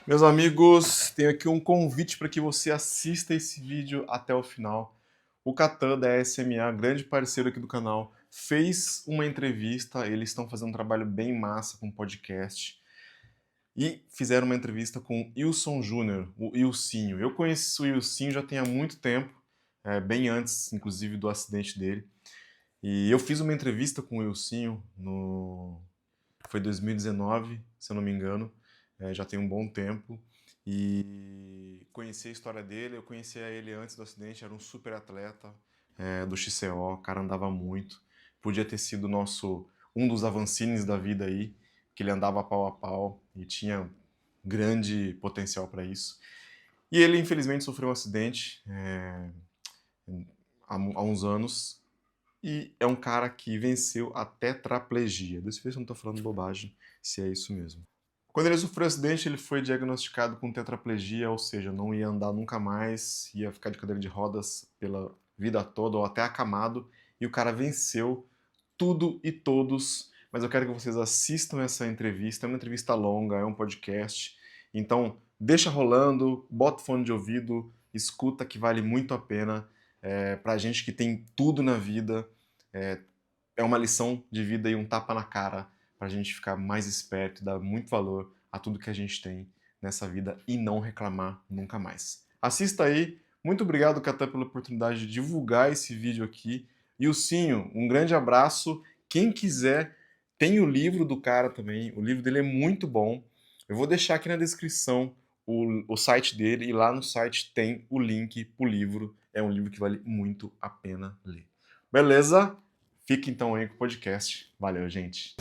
Meus amigos, tenho aqui um convite para que você assista esse vídeo até o final. O Catan da SMA, grande parceiro aqui do canal, fez uma entrevista. Eles estão fazendo um trabalho bem massa com podcast. E fizeram uma entrevista com o Wilson Júnior, o Ilcinho. Eu conheci o Ilcinho já tem há muito tempo, bem antes, inclusive, do acidente dele. E eu fiz uma entrevista com o Ilcinho foi 2019, se eu não me engano, já tem um bom tempo. E conheci a história dele, eu conhecia ele antes do acidente, era um super atleta do XCO, o cara andava muito. Podia ter sido um dos Avancines da vida aí, que ele andava pau a pau e tinha grande potencial para isso. E ele, infelizmente, sofreu um acidente há uns anos e é um cara que venceu a tetraplegia. Deixa eu ver se eu não estou falando bobagem, se é isso mesmo. Quando ele sofreu o acidente, ele foi diagnosticado com tetraplegia, ou seja, não ia andar nunca mais, ia ficar de cadeira de rodas pela vida toda ou até acamado, e o cara venceu tudo e todos. Mas eu quero que vocês assistam essa entrevista, é uma entrevista longa, é um podcast, então deixa rolando, bota o fone de ouvido, escuta que vale muito a pena. Pra gente que tem tudo na vida, é uma lição de vida e um tapa na cara pra gente ficar mais esperto e dar muito valor a tudo que a gente tem nessa vida e não reclamar nunca mais. Assista aí. Muito obrigado, Catan, pela oportunidade de divulgar esse vídeo aqui. E o Cinho, um grande abraço. Quem quiser, tem o livro do cara também. O livro dele é muito bom. Eu vou deixar aqui na descrição o site dele e lá no site tem o link pro livro. É um livro que vale muito a pena ler. Beleza? Fique então aí com o podcast. Valeu, gente.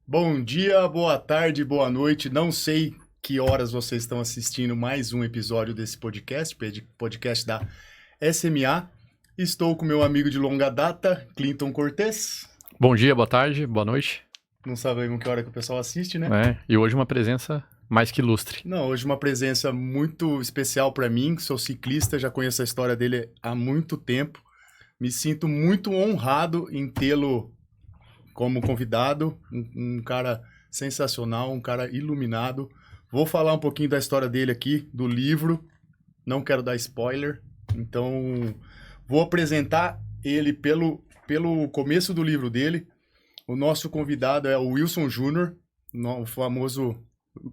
Bom dia, boa tarde, boa noite. Não sei que horas vocês estão assistindo mais um episódio desse podcast da SMA. Estou com meu amigo de longa data, Clinton Cortez. Bom dia, boa tarde, boa noite. Não sabemos que hora que o pessoal assiste, né? E hoje uma presença mais que ilustre. Não, hoje uma presença muito especial para mim, que sou ciclista, já conheço a história dele há muito tempo. Me sinto muito honrado em tê-lo como convidado, um cara sensacional, um cara iluminado. Vou falar um pouquinho da história dele aqui, do livro, não quero dar spoiler, então vou apresentar ele pelo começo do livro dele. O nosso convidado é o Wilson Júnior, o famoso,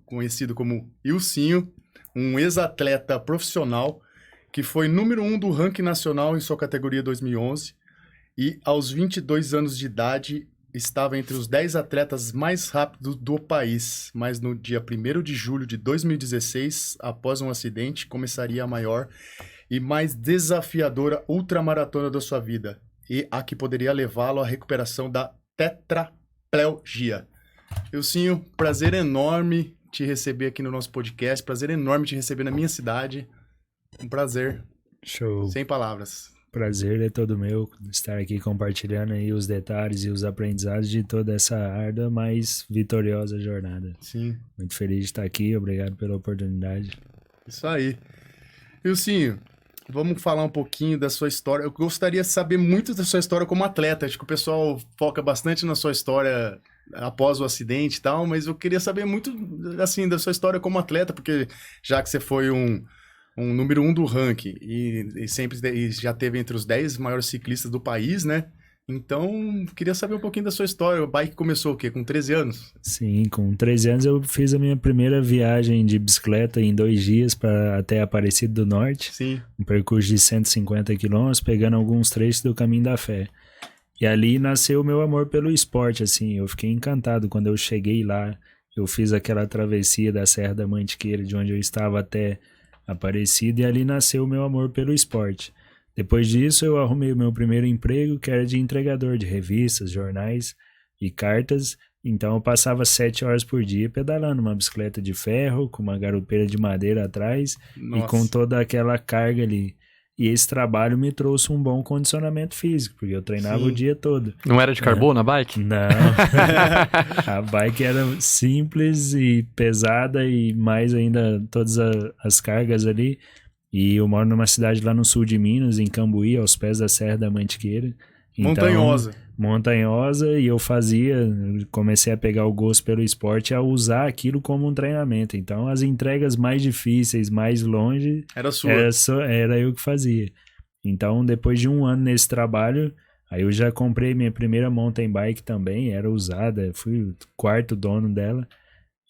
conhecido como Ilcinho, um ex-atleta profissional que foi número 1 do ranking nacional em sua categoria 2011 e aos 22 anos de idade estava entre os 10 atletas mais rápidos do país, mas no dia 1º de julho de 2016, após um acidente, começaria a maior e mais desafiadora ultramaratona da sua vida, e a que poderia levá-lo à recuperação da tetraplegia. Ilcinho, prazer enorme te receber aqui no nosso podcast, prazer enorme te receber na minha cidade, um prazer. Show. Sem palavras. Prazer é todo meu estar aqui compartilhando aí os detalhes e os aprendizados de toda essa árdua, mas vitoriosa jornada. Sim. Muito feliz de estar aqui, obrigado pela oportunidade. Isso aí. Ilcinho, vamos falar um pouquinho da sua história. Eu gostaria de saber muito da sua história como atleta. Acho que o pessoal foca bastante na sua história após o acidente e tal, mas eu queria saber muito, assim, da sua história como atleta, porque já que você foi um número 1 do ranking e já teve entre os 10 maiores ciclistas do país, né? Então, queria saber um pouquinho da sua história. O bike começou o quê? Com 13 anos? Sim, com 13 anos eu fiz a minha primeira viagem de bicicleta em 2 dias até Aparecida do Norte. Sim. Um percurso de 150 quilômetros, pegando alguns trechos do Caminho da Fé. E ali nasceu o meu amor pelo esporte, assim. Eu fiquei encantado quando eu cheguei lá. Eu fiz aquela travessia da Serra da Mantiqueira, de onde eu estava até Aparecida, e ali nasceu o meu amor pelo esporte. Depois disso, eu arrumei o meu primeiro emprego, que era de entregador de revistas, jornais e cartas. Então, eu passava 7 horas por dia pedalando uma bicicleta de ferro, com uma garupeira de madeira atrás e com toda aquela carga ali. E esse trabalho me trouxe um bom condicionamento físico, porque eu treinava o dia todo. Não era de carbono a bike? Não. A bike era simples e pesada e mais ainda todas as cargas ali. E eu moro numa cidade lá no sul de Minas, em Cambuí, aos pés da Serra da Mantiqueira. Montanhosa. Montanhosa, e eu comecei a pegar o gosto pelo esporte, a usar aquilo como um treinamento. Então, as entregas mais difíceis, mais longe, Era sua. era eu que fazia. Então, depois de um ano nesse trabalho, aí eu já comprei minha primeira mountain bike também, era usada, fui o quarto dono dela.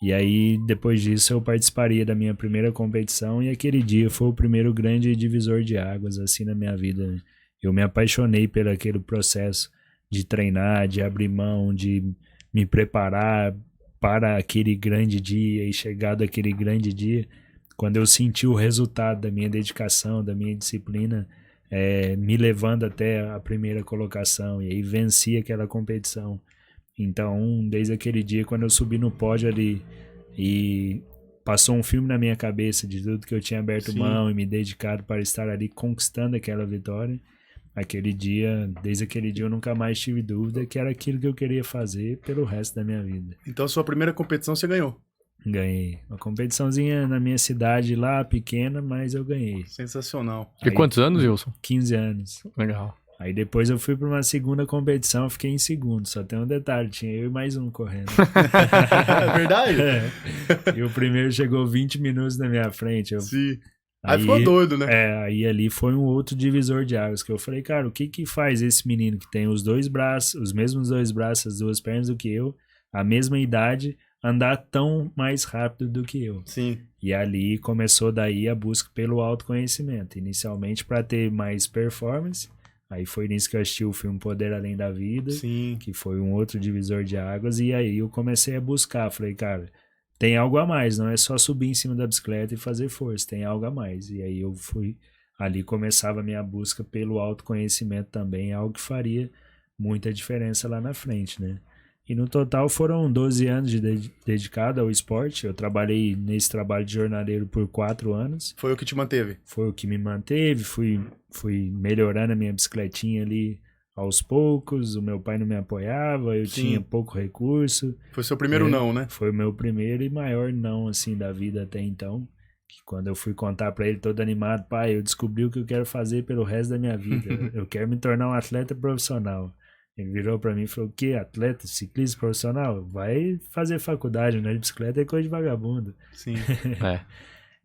E aí, depois disso, eu participaria da minha primeira competição e aquele dia foi o primeiro grande divisor de águas, assim, na minha vida, né? Eu me apaixonei pelo aquele processo de treinar, de abrir mão, de me preparar para aquele grande dia e chegado aquele grande dia, quando eu senti o resultado da minha dedicação, da minha disciplina, me levando até a primeira colocação, e aí venci aquela competição. Então, desde aquele dia, quando eu subi no pódio ali e passou um filme na minha cabeça de tudo que eu tinha aberto mão e me dedicado para estar ali conquistando aquela vitória, desde aquele dia eu nunca mais tive dúvida que era aquilo que eu queria fazer pelo resto da minha vida. Então, a sua primeira competição você ganhou. Ganhei. Uma competiçãozinha na minha cidade lá, pequena, mas eu ganhei. Sensacional. E quantos anos, Wilson? 15 anos. Legal. Aí depois eu fui para uma segunda competição, eu fiquei em segundo. Só tem um detalhe, tinha eu e mais um correndo. É verdade? E o primeiro chegou 20 minutos na minha frente. Sim. Aí ficou doido, né? Aí ali foi um outro divisor de águas, que eu falei, cara, o que que faz esse menino que tem os mesmos dois braços, as duas pernas do que eu, a mesma idade, andar tão mais rápido do que eu? Sim. E ali começou daí a busca pelo autoconhecimento, inicialmente para ter mais performance. Aí foi nisso que eu assisti o filme Poder Além da Vida, Sim. que foi um outro divisor de águas, e aí eu comecei a buscar, falei, cara, tem algo a mais, não é só subir em cima da bicicleta e fazer força, tem algo a mais. E aí eu fui, ali começava a minha busca pelo autoconhecimento também, algo que faria muita diferença lá na frente, né? E no total foram 12 anos dedicado ao esporte. Eu trabalhei nesse trabalho de jornaleiro por 4 anos. Foi o que te manteve? Foi o que me manteve, fui melhorando a minha bicicletinha ali aos poucos. O meu pai não me apoiava, eu tinha pouco recurso. Foi seu primeiro não, né? Foi o meu primeiro e maior não, assim, da vida até então. Que quando eu fui contar pra ele todo animado, pai, eu descobri o que eu quero fazer pelo resto da minha vida. Eu quero me tornar um atleta profissional. Ele virou pra mim e falou, o quê? Atleta, ciclista profissional? Vai fazer faculdade, né? De bicicleta é coisa de vagabundo. Sim.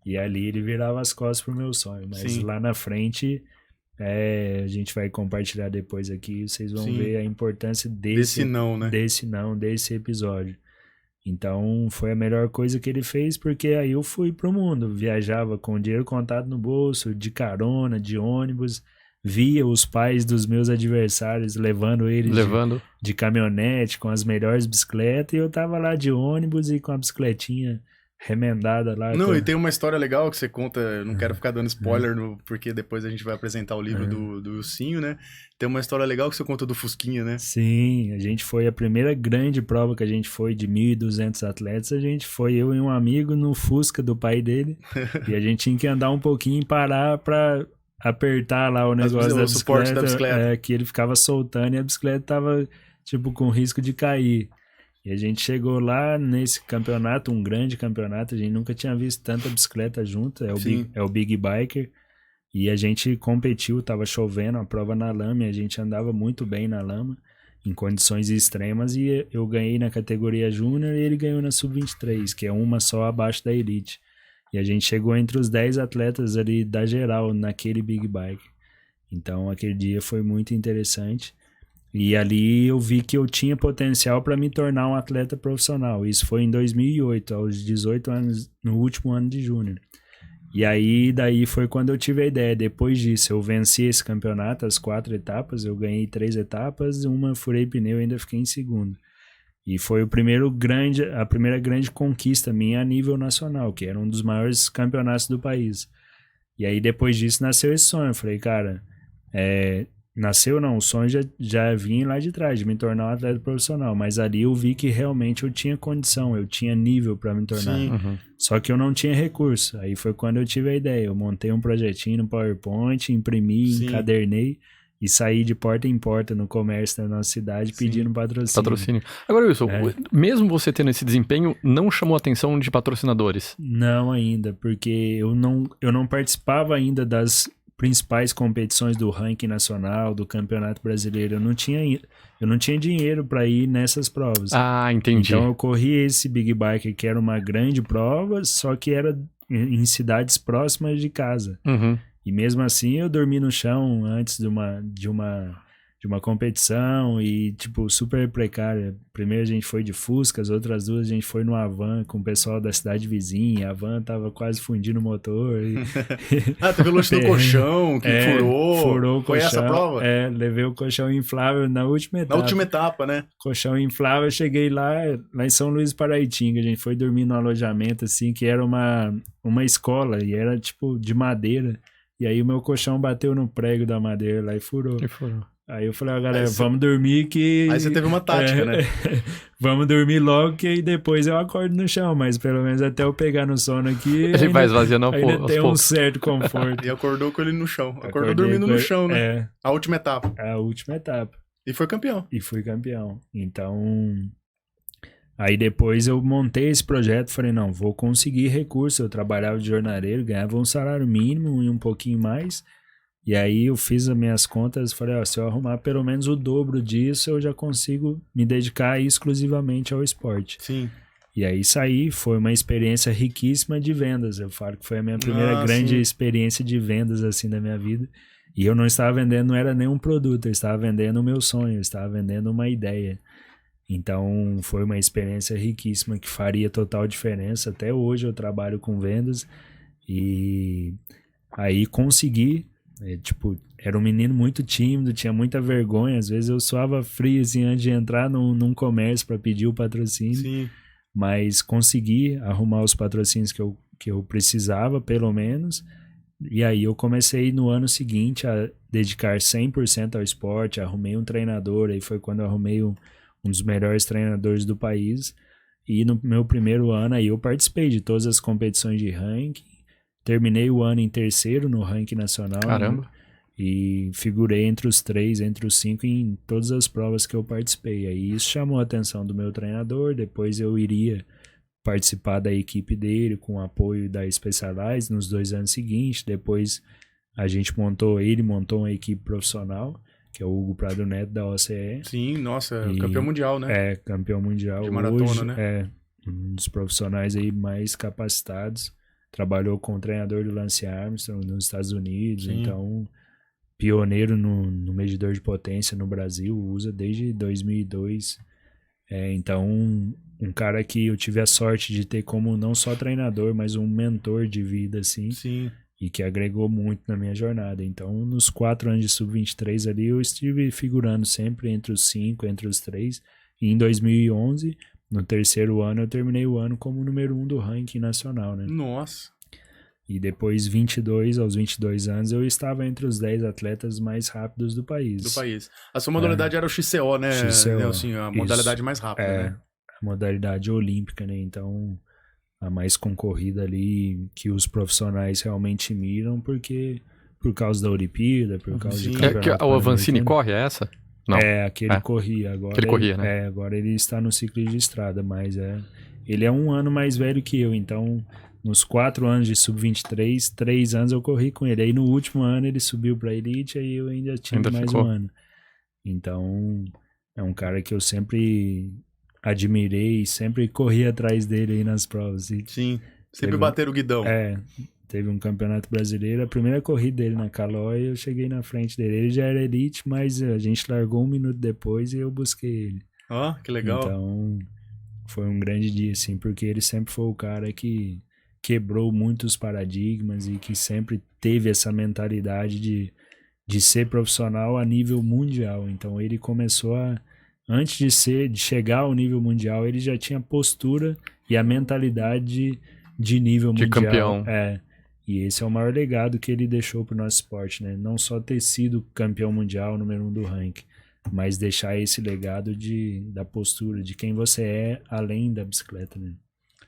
E ali ele virava as costas pro meu sonho. Mas lá na frente, a gente vai compartilhar depois aqui, vocês vão ver a importância desse não, né? Desse episódio. Então, foi a melhor coisa que ele fez, porque aí eu fui pro mundo. Viajava com dinheiro contado no bolso, de carona, de ônibus. Via os pais dos meus adversários levando eles de caminhonete com as melhores bicicletas, e eu tava lá de ônibus e com a bicicletinha remendada lá. Não, e tem uma história legal que você conta, eu não quero ficar dando spoiler, porque depois a gente vai apresentar o livro do Wilsinho, né? Tem uma história legal que você conta do Fusquinha, né? Sim, a gente foi, a primeira grande prova que a gente foi de 1.200 atletas, a gente foi eu e um amigo no Fusca do pai dele, e a gente tinha que andar um pouquinho e parar pra apertar lá o negócio o suporte da bicicleta. Que ele ficava soltando e a bicicleta tava, tipo, com risco de cair. E a gente chegou lá nesse campeonato, um grande campeonato, a gente nunca tinha visto tanta bicicleta junta, é o Big Biker, e a gente competiu, tava chovendo, a prova na lama, e a gente andava muito bem na lama, em condições extremas, e eu ganhei na categoria Júnior e ele ganhou na Sub-23, que é uma só abaixo da Elite. E a gente chegou entre os 10 atletas ali da geral naquele Big Bike. Então aquele dia foi muito interessante. E ali eu vi que eu tinha potencial para me tornar um atleta profissional. Isso foi em 2008, aos 18 anos, no último ano de júnior. E aí daí foi quando eu tive a ideia. Depois disso eu venci esse campeonato, as 4 etapas. Eu ganhei 3 etapas, uma furei pneu e ainda fiquei em segundo. E foi a primeira grande conquista minha a nível nacional, que era um dos maiores campeonatos do país. E aí depois disso nasceu esse sonho. Eu falei, cara, Nasceu não, o sonho já vinha lá de trás, de me tornar um atleta profissional, mas ali eu vi que realmente eu tinha condição, eu tinha nível para me tornar. Sim. Uhum. Só que eu não tinha recurso. Aí foi quando eu tive a ideia. Eu montei um projetinho no PowerPoint, imprimi, Sim. encadernei e saí de porta em porta no comércio da nossa cidade Sim. pedindo patrocínio. Agora, Wilson, mesmo você tendo esse desempenho, não chamou a atenção de patrocinadores? Não ainda, porque eu não participava ainda das principais competições do ranking nacional, do Campeonato Brasileiro. Eu não tinha dinheiro para ir nessas provas. Ah, entendi. Então eu corri esse Big Bike, que era uma grande prova, só que era em cidades próximas de casa. Uhum. E mesmo assim eu dormi no chão antes de uma competição e, tipo, super precária. Primeiro a gente foi de Fusca, as outras duas a gente foi no Havan com o pessoal da cidade vizinha. A van tava quase fundindo o motor. Teve o lance do colchão que furou. O Foi colchão, essa prova? Levei o colchão inflável na última etapa. Na última etapa, né? Colchão inflável, eu cheguei lá em São Luís do Paraitinga. A gente foi dormir no alojamento, assim, que era uma escola e era, tipo, de madeira. E aí o meu colchão bateu no prego da madeira lá e furou. Aí eu falei, galera, vamos dormir que... Aí você teve uma tática, né? Vamos dormir logo que aí depois eu acordo no chão, mas pelo menos até eu pegar no sono aqui... A gente vai esvaziando ainda tem um certo conforto. E acordou com ele no chão. Acordou dormindo no chão, né? A última etapa. A última etapa. E foi campeão. Então... Aí depois eu montei esse projeto, falei, não, vou conseguir recurso. Eu trabalhava de jornaleiro, ganhava um salário mínimo e um pouquinho mais. E aí eu fiz as minhas contas, falei, se eu arrumar pelo menos o dobro disso, eu já consigo me dedicar exclusivamente ao esporte. Sim. E aí saí, foi uma experiência riquíssima de vendas. Eu falo que foi a minha primeira grande experiência de vendas, assim, da minha vida. E eu não estava vendendo, não era nenhum produto, eu estava vendendo o meu sonho, eu estava vendendo uma ideia. Então foi uma experiência riquíssima que faria total diferença. Até hoje eu trabalho com vendas e aí consegui, era um menino muito tímido, tinha muita vergonha, às vezes eu suava frio assim antes de entrar num comércio para pedir o patrocínio. Sim. Mas consegui arrumar os patrocínios que eu precisava, pelo menos. E aí eu comecei no ano seguinte a dedicar 100% ao esporte, arrumei um treinador, aí foi quando eu arrumei um dos melhores treinadores do país, e no meu primeiro ano aí eu participei de todas as competições de ranking, terminei o ano em terceiro no ranking nacional. Caramba! E figurei entre os 5 em todas as provas que eu participei. Aí isso chamou a atenção do meu treinador, depois eu iria participar da equipe dele com o apoio da Specialized nos 2 anos seguintes, depois ele montou uma equipe profissional, que é o Hugo Prado Neto, da OCE. Sim, nossa, campeão mundial, né? Campeão mundial. De maratona, hoje, né? Um dos profissionais aí mais capacitados. Trabalhou com o treinador do Lance Armstrong nos Estados Unidos, Sim. Então pioneiro no medidor de potência no Brasil, usa desde 2002. Então, um cara que eu tive a sorte de ter como não só treinador, mas um mentor de vida, assim. Sim. E que agregou muito na minha jornada. Então, nos 4 anos de Sub-23 ali, eu estive figurando sempre entre os 5, entre os 3. E em 2011, no terceiro ano, eu terminei o ano como número 1 do ranking nacional, né? Nossa. E depois, aos 22 anos, eu estava entre os 10 atletas mais rápidos do país. A sua modalidade era o XCO, né? XCO, Assim, a modalidade mais rápida, né? A modalidade olímpica, né? Então, a mais concorrida ali, que os profissionais realmente miram, por causa da Olimpíada, por causa de campeonato. O Avancini corre, é essa? Não. Aquele corria. Agora ele corria, né? Agora ele está no ciclo de estrada, mas ele é 1 ano mais velho que eu, então nos 4 anos de Sub-23, 3 anos eu corri com ele. Aí no último ano ele subiu para Elite, aí eu ainda tinha mais ficou. 1 ano. Então é um cara que eu sempre admirei, sempre corri atrás dele aí nas provas. Sim, sempre bater o guidão. Teve um campeonato brasileiro, a primeira corrida dele na Calói, eu cheguei na frente dele. Ele já era Elite, mas a gente largou 1 minuto depois e eu busquei ele. Que legal. Então foi um grande dia, assim, porque ele sempre foi o cara que quebrou muitos paradigmas e que sempre teve essa mentalidade de ser profissional a nível mundial. Então ele começou antes de chegar ao nível mundial, ele já tinha postura e a mentalidade de nível mundial. De campeão. E esse é o maior legado que ele deixou pro nosso esporte, né? Não só ter sido campeão mundial, número 1 do ranking, mas deixar esse legado da postura, de quem você é além da bicicleta, né?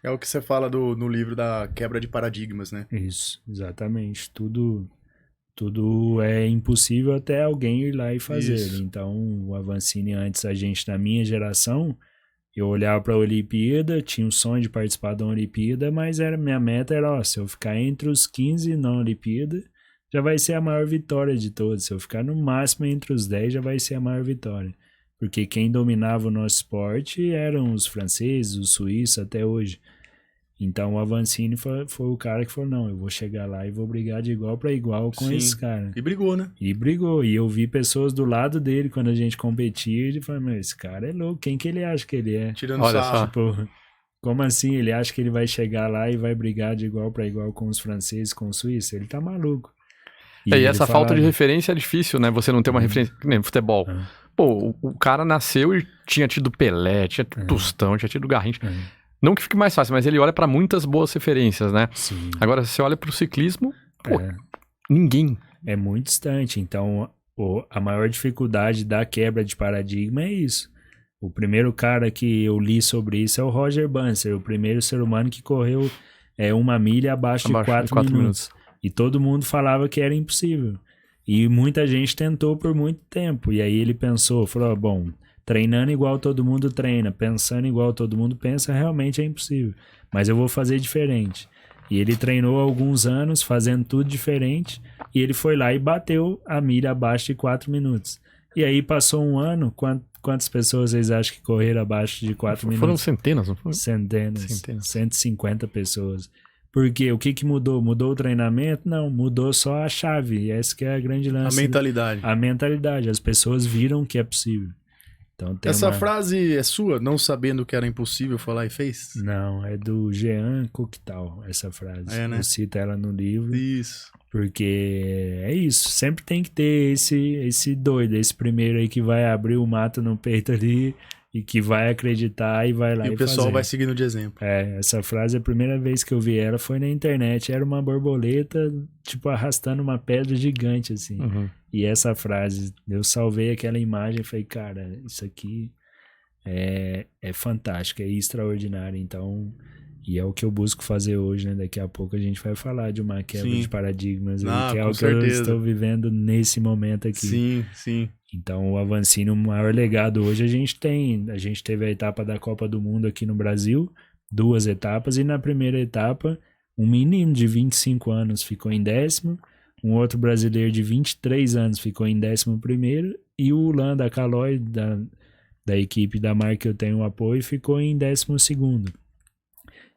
É o que você fala no livro da quebra de paradigmas, né? Isso, exatamente. Tudo é impossível até alguém ir lá e fazer. Isso. Então, o Avancini, antes, a gente, na minha geração, eu olhava para a Olimpíada, tinha o sonho de participar da Olimpíada, mas minha meta era, se eu ficar entre os 15 na Olimpíada, já vai ser a maior vitória de todos. Se eu ficar no máximo entre os 10, já vai ser a maior vitória. Porque quem dominava o nosso esporte eram os franceses, os suíços, até hoje. Então o Avancini foi o cara que falou, não, eu vou chegar lá e vou brigar de igual para igual com esses caras. E brigou, né? E brigou. E eu vi pessoas do lado dele quando a gente competia, e falei, mas esse cara é louco, quem que ele acha que ele é? Tirando Olha sarro. só. Tipo, como assim? Ele acha que ele vai chegar lá e vai brigar de igual para igual com os franceses, com os suíços? Ele tá maluco. E ele essa falta de falava, referência é difícil, né? Você não ter uma referência, que nem futebol. Pô, o cara nasceu e tinha tido Pelé, tinha tido Tostão, tinha tido Garrincha. Não que fique mais fácil, mas ele olha pra muitas boas referências, né? Sim. Agora, se você olha pro ciclismo, pô, ninguém. É muito distante. Então, a maior dificuldade da quebra de paradigma é isso. O primeiro cara que eu li sobre isso é o Roger Bannister, o primeiro ser humano que correu 1 milha abaixo de 4 minutos. E todo mundo falava que era impossível. E muita gente tentou por muito tempo. E aí ele falou, bom, treinando igual todo mundo treina, pensando igual todo mundo pensa, realmente é impossível. Mas eu vou fazer diferente. E ele treinou alguns anos fazendo tudo diferente. E ele foi lá e bateu a milha abaixo de 4 minutos. E aí passou um ano, quantas pessoas vocês acham que correram abaixo de 4 minutos? Foram centenas, não foram? Centenas. 150 pessoas. Porque o que mudou? Mudou o treinamento? Não, mudou só a chave. Essa que é a grande lance. A mentalidade. A mentalidade. As pessoas viram que é possível. Então, Essa frase é sua? Não sabendo que era impossível, foi lá e fez? Não, é do Jean Cocteau, essa frase. É, né? Eu cito ela no livro. Isso. Porque é isso. Sempre tem que ter esse doido, esse primeiro aí que vai abrir o mato no peito ali e que vai acreditar e vai lá e o pessoal fazer. vai seguindo de exemplo. Essa frase, a primeira vez que eu vi ela foi na internet. Era uma borboleta, tipo, arrastando uma pedra gigante, assim. E essa frase, eu salvei aquela imagem e falei, cara, isso aqui é fantástico, é extraordinário. Então, e é o que eu busco fazer hoje, né? Daqui a pouco a gente vai falar de uma quebra de paradigmas, que é o que eu estou vivendo nesse momento aqui. Sim. Então, o Avancini, o maior legado hoje a gente teve a etapa da Copa do Mundo aqui no Brasil, 2 etapas, e na primeira etapa, um menino de 25 anos ficou em 10º, um outro brasileiro de 23 anos ficou em 11º, e o Landa Caloi, da equipe da marca que eu tenho apoio, ficou em 12º.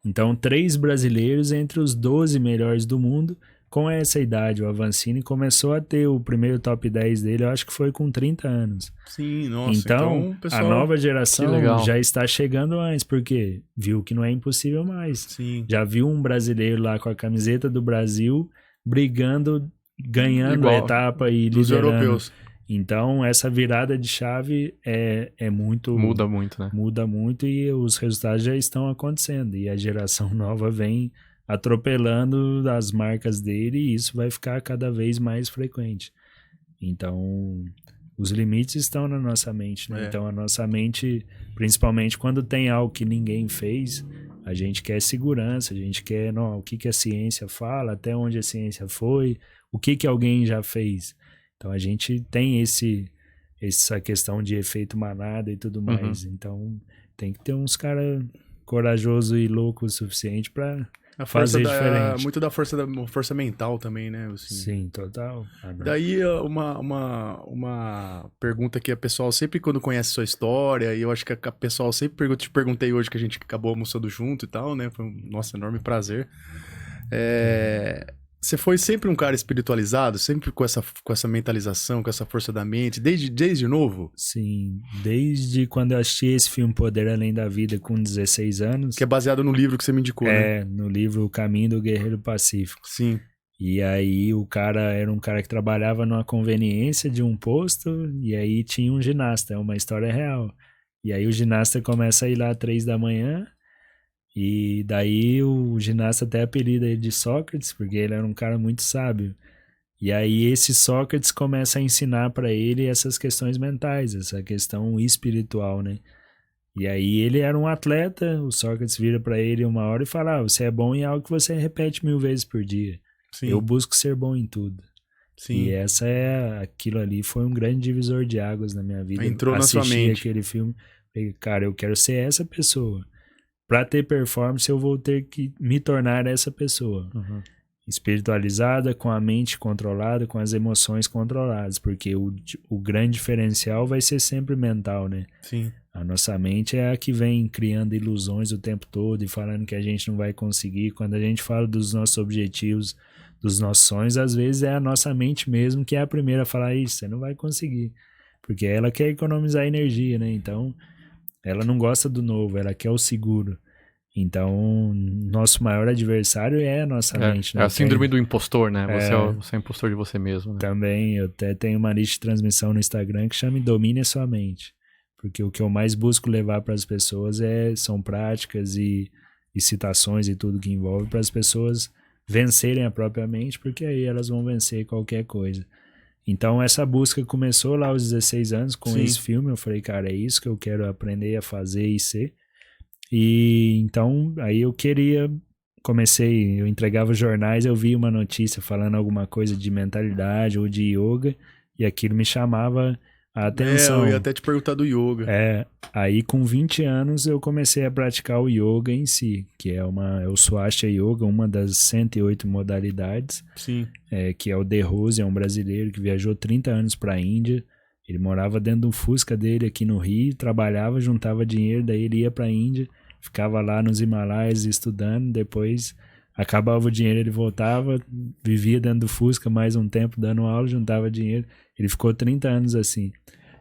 Então, 3 brasileiros entre os 12 melhores do mundo. Com essa idade, o Avancini começou a ter o primeiro top 10 dele, eu acho que foi com 30 anos. Sim, nossa. Então pessoal, a nova geração já está chegando antes, porque viu que não é impossível mais. Sim. Já viu um brasileiro lá com a camiseta do Brasil, brigando, ganhando a etapa e dos liderando. europeus. Então, essa virada de chave é muito... Muda muito, né? Muda muito e os resultados já estão acontecendo. E a geração nova vem atropelando as marcas dele e isso vai ficar cada vez mais frequente. Então, os limites estão na nossa mente, né? Então, a nossa mente, principalmente quando tem algo que ninguém fez, a gente quer segurança, a gente quer o que a ciência fala, até onde a ciência foi, o que alguém já fez. Então, a gente tem essa questão de efeito manada e tudo mais. Então, tem que ter uns caras corajosos e loucos o suficiente para fazer diferente. Muito da força mental também, né? Assim. Sim, total. Daí, uma pergunta que a pessoal sempre, quando conhece sua história, e eu acho que a pessoal sempre pergunta, te perguntei hoje que a gente acabou almoçando junto e tal, né? Foi um, nossa, enorme prazer. Você foi sempre um cara espiritualizado? Sempre com essa mentalização, com essa força da mente? Desde novo? Sim, desde quando eu assisti esse filme Poder Além da Vida com 16 anos. Que é baseado no livro que você me indicou, né? No livro O Caminho do Guerreiro Pacífico. Sim. E aí o cara era um cara que trabalhava numa conveniência de um posto e aí tinha um ginasta, é uma história real. E aí o ginasta começa a ir lá às 3 da manhã E daí o ginasta até apelida ele de Sócrates, porque ele era um cara muito sábio. E aí esse Sócrates começa a ensinar para ele essas questões mentais, essa questão espiritual, né? E aí ele era um atleta, o Sócrates vira para ele uma hora e fala, você é bom em algo que você repete 1000 vezes por dia. Sim. Eu busco ser bom em tudo. Sim. E aquilo ali foi um grande divisor de águas na minha vida. Entrou na sua Assisti mente. aquele filme, falei, cara, eu quero ser essa pessoa. Para ter performance, eu vou ter que me tornar essa pessoa. Uhum. Espiritualizada, com a mente controlada, com as emoções controladas, porque o grande diferencial vai ser sempre mental, né? Sim. A nossa mente é a que vem criando ilusões o tempo todo e falando que a gente não vai conseguir. Quando a gente fala dos nossos objetivos, dos nossos sonhos, às vezes é a nossa mente mesmo que é a primeira a falar isso, você não vai conseguir. Porque ela quer economizar energia, né? Então, ela não gosta do novo, ela quer o seguro. Então, nosso maior adversário é a nossa mente. Né? É a síndrome do impostor, né? Você É é impostor de você mesmo. Né? Também, eu até tenho uma lista de transmissão no Instagram que chama Domine a Sua Mente. Porque o que eu mais busco levar para as pessoas são práticas e citações e tudo que envolve para as pessoas vencerem a própria mente, porque aí elas vão vencer qualquer coisa. Então, essa busca começou lá aos 16 anos com esse filme. Eu falei, cara, é isso que eu quero aprender a fazer e ser. E então, aí eu eu entregava jornais, eu via uma notícia falando alguma coisa de mentalidade ou de yoga, e aquilo me chamava a atenção. Eu ia até te perguntar do yoga. Aí com 20 anos eu comecei a praticar o yoga em si, que é o Swastika Yoga, uma das 108 modalidades. Sim. Que é o De Rose, é um brasileiro que viajou 30 anos para a Índia. Ele morava dentro do Fusca dele aqui no Rio, trabalhava, juntava dinheiro, daí ele ia para a Índia, ficava lá nos Himalaias estudando, depois acabava o dinheiro, ele voltava, vivia dentro do Fusca mais um tempo dando aula, juntava dinheiro. Ele ficou 30 anos assim.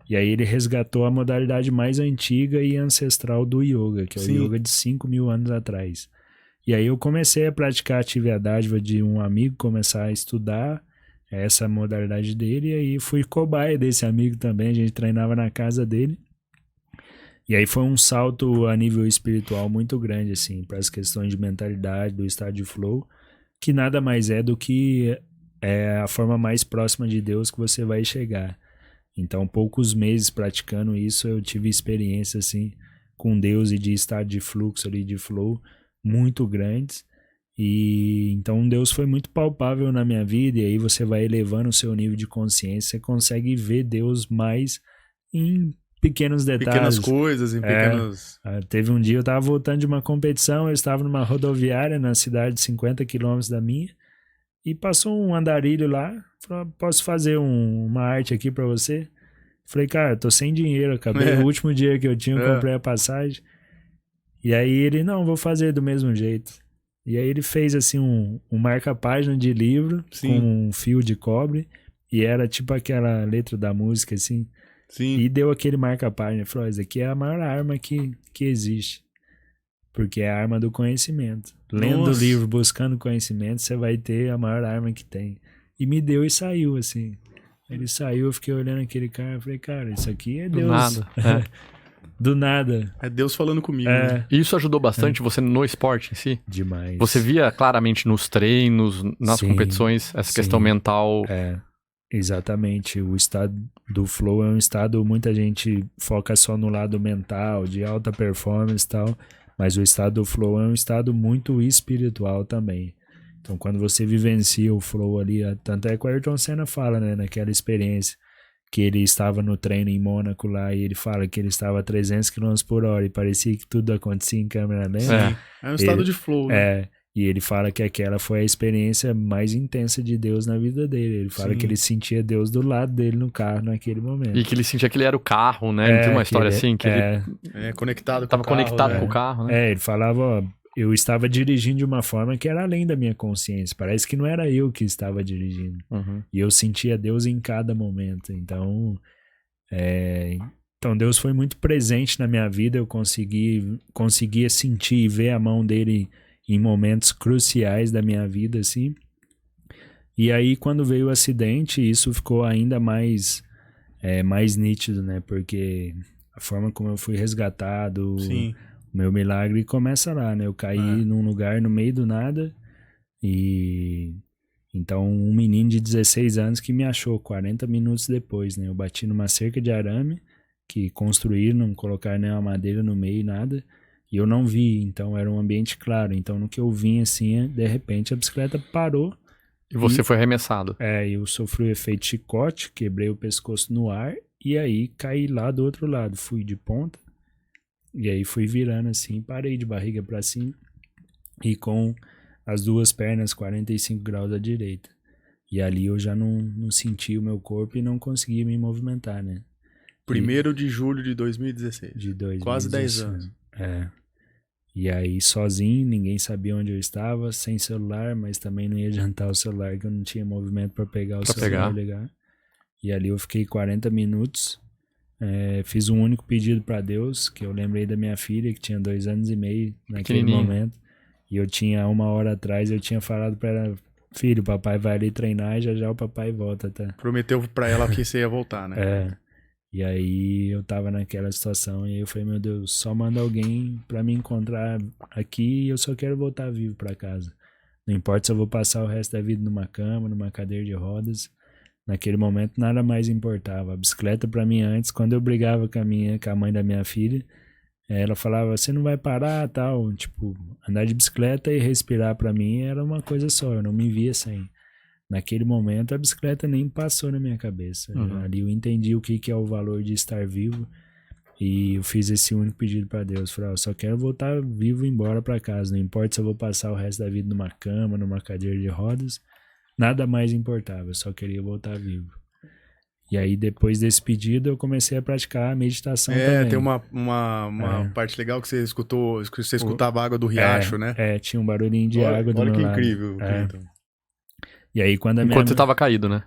E aí ele resgatou a modalidade mais antiga e ancestral do yoga, que é o yoga de 5.000 anos atrás. E aí eu comecei a praticar, tive a dádiva de um amigo começar a estudar essa modalidade dele, e aí fui cobaia desse amigo também, a gente treinava na casa dele. E aí foi um salto a nível espiritual muito grande, assim, para as questões de mentalidade, do estado de flow, que nada mais é do que a forma mais próxima de Deus que você vai chegar. Então, poucos meses praticando isso, eu tive experiência, assim, com Deus e de estado de fluxo ali, de flow, muito grandes. E então Deus foi muito palpável na minha vida, e aí você vai elevando o seu nível de consciência, você consegue ver Deus mais em pequenos detalhes. Pequenas coisas, em pequenos... Teve um dia, eu estava voltando de uma competição, eu estava numa rodoviária na cidade de 50 quilômetros da minha, e passou um andarilho lá, falou, posso fazer uma arte aqui para você? Falei, cara, tô sem dinheiro, acabei o último dia que eu tinha, eu comprei a passagem. E aí ele, não, vou fazer do mesmo jeito. E aí ele fez assim um marca-página de livro com um fio de cobre, e era tipo aquela letra da música assim. Sim. E deu aquele marca-página. Falou, isso aqui é a maior arma que existe. Porque é a arma do conhecimento. Lendo o livro, buscando conhecimento, você vai ter a maior arma que tem. E me deu e saiu, assim. Ele saiu, eu fiquei olhando aquele cara, eu falei, cara, isso aqui é Deus. Do nada. Do nada. É Deus falando comigo. Né? E isso ajudou bastante você no esporte em si? Demais. Você via claramente nos treinos, nas competições, essa questão mental... Exatamente. O estado do flow é um estado, muita gente foca só no lado mental, de alta performance e tal, mas o estado do flow é um estado muito espiritual também. Então, quando você vivencia o flow ali, tanto é que o Ayrton Senna fala, né, naquela experiência, que ele estava no treino em Mônaco lá, e ele fala que ele estava a 300 km por hora e parecia que tudo acontecia em câmera lenta. É um estado de flow, né? E ele fala que aquela foi a experiência mais intensa de Deus na vida dele. Ele fala que ele sentia Deus do lado dele no carro naquele momento. E que ele sentia que ele era o carro, né? Ele tinha uma história assim, que ele... conectado com o carro. Tava conectado com o carro, né? Ele falava, ó, eu estava dirigindo de uma forma que era além da minha consciência. Parece que não era eu que estava dirigindo. E eu sentia Deus em cada momento. Então Deus foi muito presente na minha vida. Eu conseguia sentir e ver a mão dele em momentos cruciais da minha vida, assim. E aí, quando veio o acidente, isso ficou ainda mais nítido, né? Porque a forma como eu fui resgatado, O meu milagre começa lá, né? Eu caí num lugar no meio do nada e... Então, um menino de 16 anos que me achou 40 minutos depois, né? Eu bati numa cerca de arame que construíram, não colocaram nenhuma madeira no meio, nada. E eu não vi, então era um ambiente claro. Então, no que eu vim, assim, de repente a bicicleta parou. E você foi arremessado. Eu sofri o efeito chicote, quebrei o pescoço no ar e aí caí lá do outro lado. Fui de ponta e aí fui virando assim, parei de barriga para cima e com as duas pernas 45 graus à direita. E ali eu já não senti o meu corpo e não conseguia me movimentar, né? 1º de julho de 2016. De 2016. Quase 10 anos. E aí sozinho, ninguém sabia onde eu estava, sem celular, mas também não ia adiantar o celular, que eu não tinha movimento para pegar o celular e ligar. E ali eu fiquei 40 minutos, fiz um único pedido para Deus, que eu lembrei da minha filha, que tinha 2 anos e meio naquele momento. E eu tinha 1 hora atrás, eu tinha falado para ela, filho, o papai vai ali treinar e já o papai volta, tá? Prometeu para ela que você ia voltar, né? E aí eu tava naquela situação e eu falei, meu Deus, só manda alguém pra me encontrar aqui e eu só quero voltar vivo pra casa. Não importa se eu vou passar o resto da vida numa cama, numa cadeira de rodas. Naquele momento nada mais importava. A bicicleta pra mim antes, quando eu brigava com a mãe da minha filha, ela falava, você não vai parar, tal. Tipo, andar de bicicleta e respirar pra mim era uma coisa só, eu não me via sem. Naquele momento, a bicicleta nem passou na minha cabeça. Ali eu entendi o que é o valor de estar vivo e eu fiz esse único pedido para Deus. Falei, eu só quero voltar vivo e embora para casa. Não importa se eu vou passar o resto da vida numa cama, numa cadeira de rodas. Nada mais importava, eu só queria voltar vivo. E aí, depois desse pedido, eu comecei a praticar a meditação também. Tem uma parte legal que você escutou, que você escutava a água do riacho, né? Tinha um barulhinho de água do meu lado. Olha que incrível, Cleiton. E aí, Enquanto você tava caído, né?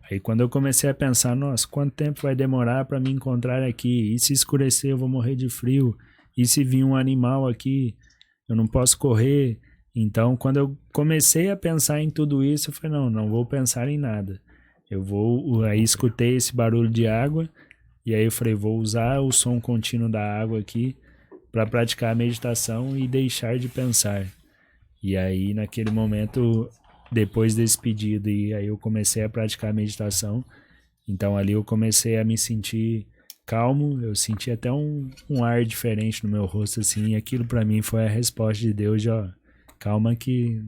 Aí quando eu comecei a pensar, nossa, quanto tempo vai demorar para me encontrar aqui? E se escurecer, eu vou morrer de frio? E se vir um animal aqui, eu não posso correr? Então, quando eu comecei a pensar em tudo isso, eu falei, não vou pensar em nada. Aí escutei esse barulho de água, e aí eu falei, vou usar o som contínuo da água aqui para praticar a meditação e deixar de pensar. E aí, naquele momento, depois desse pedido, e aí eu comecei a praticar a meditação. Então ali eu comecei a me sentir calmo, eu senti até um ar diferente no meu rosto, assim, e aquilo para mim foi a resposta de Deus de, calma que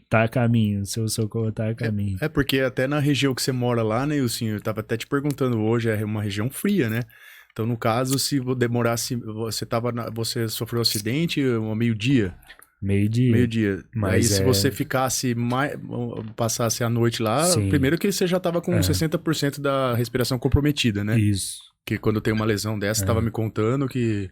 tá a caminho, o seu socorro tá a caminho. Porque até na região que você mora lá, né, o senhor, eu tava até te perguntando hoje, é uma região fria, né? Então, no caso, se demorasse, você sofreu um acidente ao meio-dia? Meio-dia. Mas aí se você ficasse passasse a noite lá, Sim. Primeiro que você já tava com 60% da respiração comprometida, né? Isso. Que quando tem uma lesão dessa, você tava me contando que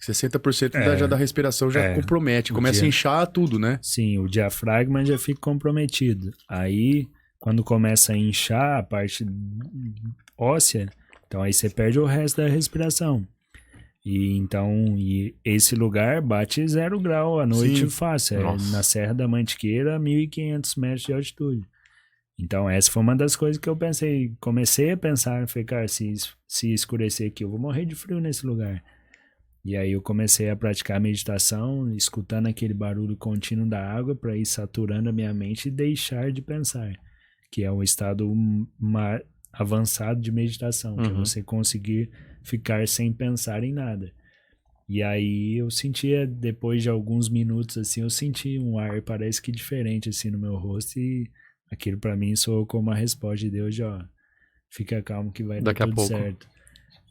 60% já da respiração já compromete, começa a inchar tudo, né? Sim, o diafragma já fica comprometido. Aí, quando começa a inchar a parte óssea, então aí você perde o resto da respiração. E esse lugar bate 0 grau à noite. Sim. Fácil. Na Serra da Mantiqueira, 1.500 metros de altitude. Então essa foi uma das coisas que eu pensei. Comecei a pensar, falei, cara, se escurecer aqui, eu vou morrer de frio nesse lugar. E aí eu comecei a praticar a meditação, escutando aquele barulho contínuo da água para ir saturando a minha mente e deixar de pensar. Que é um estado avançado de meditação, que é você conseguir ficar sem pensar em nada. E aí eu sentia, depois de alguns minutos, assim, eu senti um ar, parece que diferente, assim, no meu rosto, e aquilo pra mim soou como uma resposta de Deus de, fica calmo que vai dar tudo certo.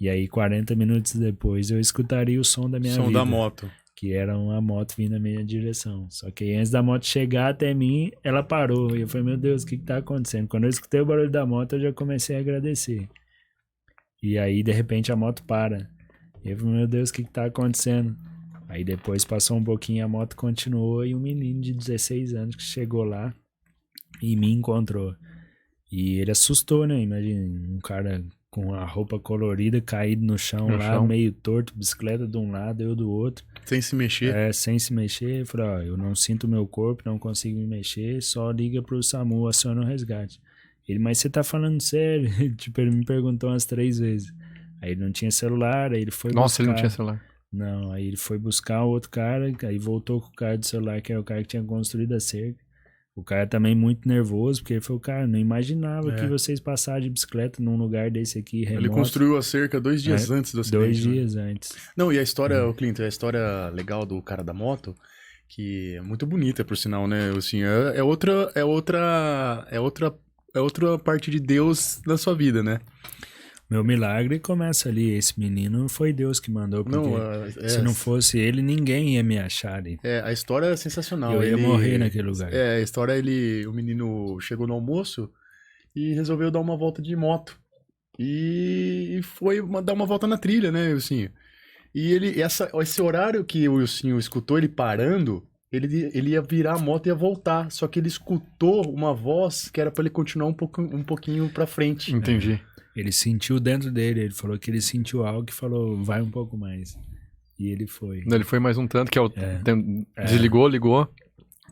E aí 40 minutos depois eu escutaria o som da minha vida. Som da moto. Que era uma moto vindo na minha direção. Só que aí, antes da moto chegar até mim, ela parou. E eu falei, meu Deus, o que tá acontecendo? Quando eu escutei o barulho da moto, eu já comecei a agradecer. E aí, de repente, a moto para. E eu falei, meu Deus, o que tá acontecendo? Aí depois passou um pouquinho, a moto continuou e um menino de 16 anos que chegou lá e me encontrou. E ele assustou, né? Imagina, um cara com a roupa colorida caído no chão, meio torto, bicicleta de um lado, eu do outro. Sem se mexer? Sem se mexer. Eu falei, eu não sinto meu corpo, não consigo me mexer, só liga pro SAMU, aciona o resgate. Ele, mas você tá falando sério? Tipo, ele me perguntou umas 3 vezes. Aí ele não tinha celular, aí ele foi Nossa, ele não tinha celular. Não, aí ele foi buscar o outro cara, aí voltou com o cara do celular, que era o cara que tinha construído a cerca. O cara também muito nervoso, porque ele falou, cara, não imaginava que vocês passaram de bicicleta num lugar desse aqui, remoto. Ele construiu a cerca 2 dias antes do acidente. 2 dias antes. Não, e a história, ô Clinton, a história legal do cara da moto, que é muito bonita, por sinal, né? Assim, é outra parte de Deus na sua vida, né? Meu milagre começa ali. Esse menino foi Deus que mandou, porque se não fosse ele, ninguém ia me achar ali. A história é sensacional. Eu ia morrer naquele lugar. A história, o menino chegou no almoço e resolveu dar uma volta de moto. E foi dar uma volta na trilha, né, Wilson? E esse horário que o Wilson escutou ele parando, ele ia virar a moto e ia voltar. Só que ele escutou uma voz que era pra ele continuar um pouquinho pra frente. Entendi. Ele sentiu dentro dele, ele falou que ele sentiu algo que falou, vai um pouco mais. E ele foi. Ele foi mais um tanto, que desligou, ligou.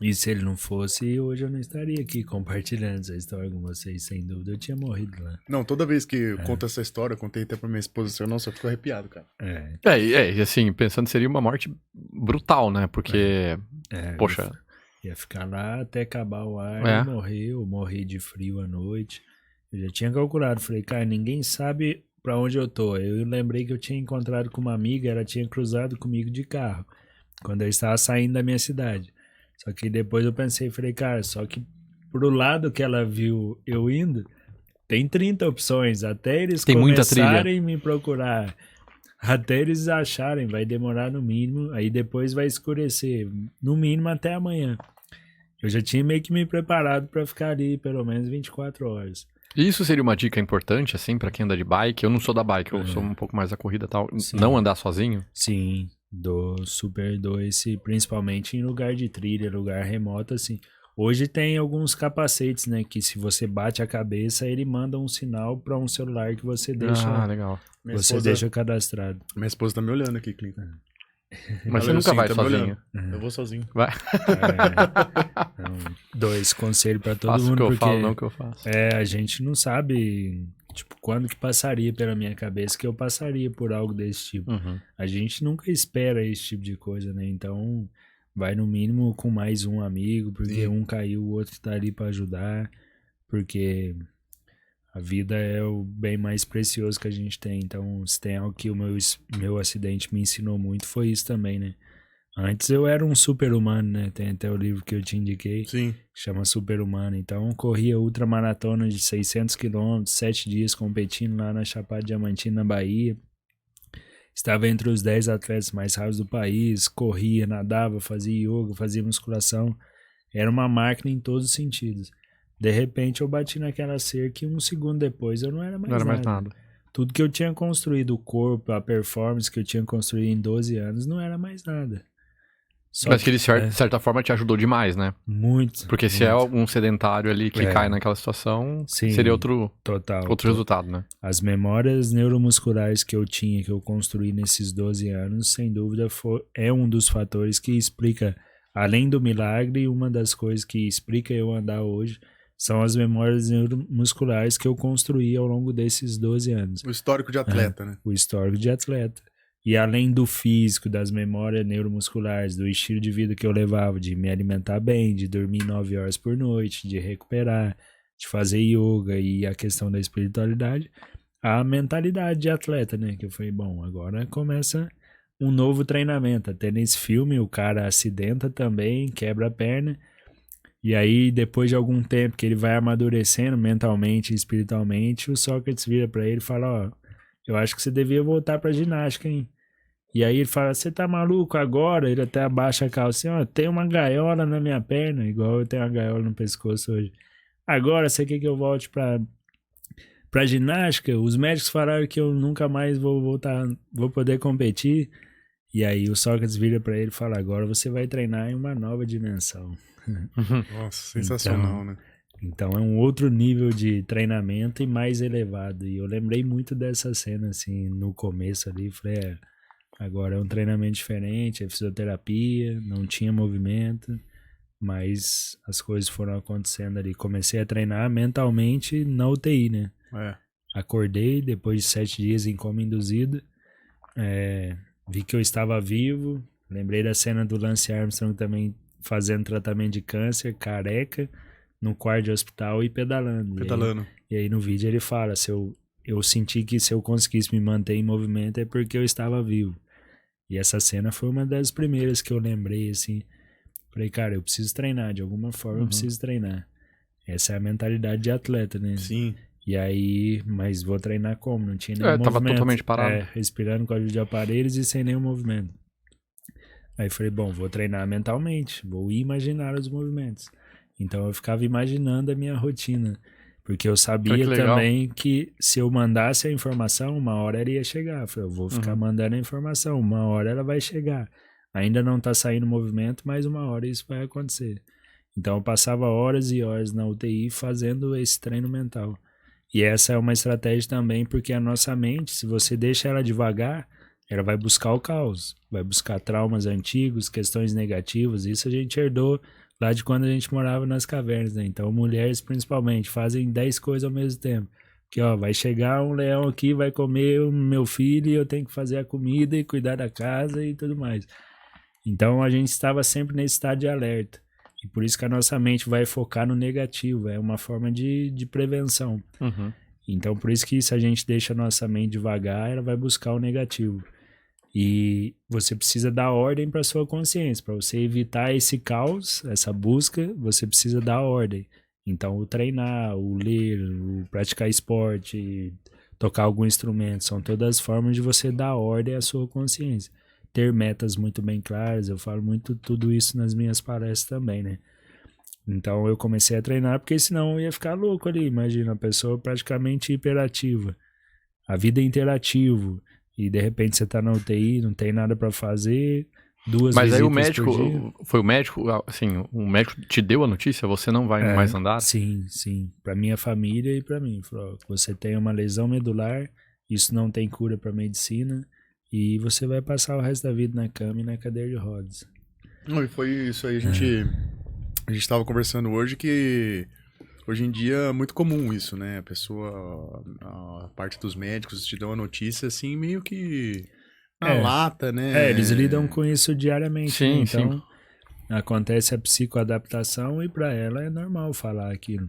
E se ele não fosse, hoje eu não estaria aqui compartilhando essa história com vocês, sem dúvida. Eu tinha morrido lá. Não, toda vez que eu conto essa história, eu contei até pra minha esposa, eu fico arrepiado, cara. E assim, pensando, seria uma morte brutal, né? Porque, poxa... Ia ficar lá até acabar o ar e eu morri de frio à noite. Eu já tinha calculado, falei, cara, ninguém sabe pra onde eu tô. Eu lembrei que eu tinha encontrado com uma amiga, ela tinha cruzado comigo de carro, quando eu estava saindo da minha cidade. Só que depois eu pensei, falei, cara, só que pro lado que ela viu eu indo, tem 30 opções, até eles começarem a me procurar, até eles acharem, vai demorar no mínimo, aí depois vai escurecer, no mínimo até amanhã. Eu já tinha meio que me preparado pra ficar ali pelo menos 24 horas. Isso seria uma dica importante, assim, pra quem anda de bike? Eu não sou da bike, eu sou um pouco mais da corrida e tal. Sim. Não andar sozinho? Sim, dou esse, principalmente em lugar de trilha, lugar remoto, assim. Hoje tem alguns capacetes, né, que se você bate a cabeça, ele manda um sinal pra um celular que você deixa, legal. Deixa cadastrado. Minha esposa tá me olhando aqui, Clinton. Mas você nunca vai sozinho. Eu vou sozinho. Vai. Então, dou esse conselho pra todo mundo, porque não que eu faço. A gente não sabe, tipo, quando que passaria pela minha cabeça que eu passaria por algo desse tipo. A gente nunca espera esse tipo de coisa, né? Então, vai no mínimo com mais um amigo, porque um caiu, o outro tá ali pra ajudar, porque a vida é o bem mais precioso que a gente tem. Então, se tem algo que o meu acidente me ensinou muito, foi isso também, né? Antes eu era um super-humano, né? Tem até o livro que eu te indiquei, que chama Super-Humano. Então, corria ultramaratona de 600 quilômetros, 7 dias competindo lá na Chapada Diamantina, na Bahia. Estava entre os 10 atletas mais rápidos do país, corria, nadava, fazia yoga, fazia musculação. Era uma máquina em todos os sentidos. De repente eu bati naquela cerca e um segundo depois eu não era mais nada. Tudo que eu tinha construído, o corpo, a performance que eu tinha construído em 12 anos, não era mais nada. Mas que de certa forma te ajudou demais, né? Muito. Porque se é algum sedentário ali que cai naquela situação, seria outro resultado, né? As memórias neuromusculares que eu tinha, que eu construí nesses 12 anos, sem dúvida é um dos fatores que explica, além do milagre, uma das coisas que explica eu andar hoje, são as memórias neuromusculares que eu construí ao longo desses 12 anos. O histórico de atleta, né? O histórico de atleta. E além do físico, das memórias neuromusculares, do estilo de vida que eu levava, de me alimentar bem, de dormir 9 horas por noite, de recuperar, de fazer yoga e a questão da espiritualidade, a mentalidade de atleta, né? Que eu falei, bom, agora começa um novo treinamento. Até nesse filme o cara acidenta também, quebra a perna. E aí, depois de algum tempo que ele vai amadurecendo mentalmente e espiritualmente, o Sócrates vira pra ele e fala, eu acho que você devia voltar pra ginástica, hein? E aí ele fala, você tá maluco agora? Ele até abaixa a calça assim, tem uma gaiola na minha perna, igual eu tenho uma gaiola no pescoço hoje. Agora você quer que eu volte pra ginástica? Os médicos falaram que eu nunca mais vou poder competir. E aí o Sócrates vira pra ele e fala, agora você vai treinar em uma nova dimensão. Nossa, sensacional, né? Então é um outro nível de treinamento e mais elevado. E eu lembrei muito dessa cena, assim, no começo ali. Falei, agora é um treinamento diferente, é fisioterapia, não tinha movimento, mas as coisas foram acontecendo ali. Comecei a treinar mentalmente na UTI, né? Acordei depois de 7 dias em coma induzido. vi que eu estava vivo, lembrei da cena do Lance Armstrong também fazendo tratamento de câncer, careca, no quarto de hospital e pedalando. Pedalando. E aí no vídeo ele fala, eu senti que se eu conseguisse me manter em movimento é porque eu estava vivo. E essa cena foi uma das primeiras que eu lembrei, assim. Falei, cara, eu preciso treinar, de alguma forma eu preciso treinar. Essa é a mentalidade de atleta, né? Sim. E aí, mas vou treinar como? Não tinha nenhum Tava movimento. totalmente parado. Respirando com a ajuda de aparelhos e sem nenhum movimento. Aí falei, bom, vou treinar mentalmente, vou imaginar os movimentos. Então eu ficava imaginando a minha rotina. Porque eu sabia que legal. também que se eu mandasse a informação, uma hora ela ia chegar. Eu falei, eu vou ficar mandando a informação, uma hora ela vai chegar. Ainda não tá saindo movimento, mas uma hora isso vai acontecer. Então eu passava horas e horas na UTI fazendo esse treino mental. E essa é uma estratégia também, porque a nossa mente, se você deixa ela devagar, ela vai buscar o caos, vai buscar traumas antigos, questões negativas. Isso a gente herdou lá de quando a gente morava nas cavernas, né? Então, mulheres principalmente fazem 10 coisas ao mesmo tempo. Que, ó, vai chegar um leão aqui, vai comer o meu filho e eu tenho que fazer a comida e cuidar da casa e tudo mais. Então, a gente estava sempre nesse estado de alerta. E por isso que a nossa mente vai focar no negativo. É uma forma de prevenção. Então, por isso que se a gente deixa a nossa mente devagar, ela vai buscar o negativo. E você precisa dar ordem para sua consciência. Para você evitar esse caos, essa busca, você precisa dar ordem. Então, o treinar, o ler, o praticar esporte, tocar algum instrumento, são todas formas de você dar ordem à sua consciência. Ter metas muito bem claras, eu falo muito tudo isso nas minhas palestras também, né? Então, eu comecei a treinar, porque senão eu ia ficar louco ali. Imagina, a pessoa praticamente hiperativa. A vida é interativo. E de repente você tá na UTI, não tem nada pra fazer, 2 Mas aí o visitas por dia. médico, foi o médico, assim, o médico te deu a notícia, você não vai mais andar? Sim, sim. Pra minha família e pra mim. Falou, ó, você tem uma lesão medular, isso não tem cura pra medicina, e você vai passar o resto da vida na cama e na cadeira de rodas. Não, e foi isso aí, a gente tava conversando hoje que hoje em dia é muito comum isso, né? A pessoa, a parte dos médicos te dão a notícia assim, meio que na lata, né? Eles lidam com isso diariamente, Sim, né? Então, acontece a psicoadaptação e pra ela é normal falar aquilo.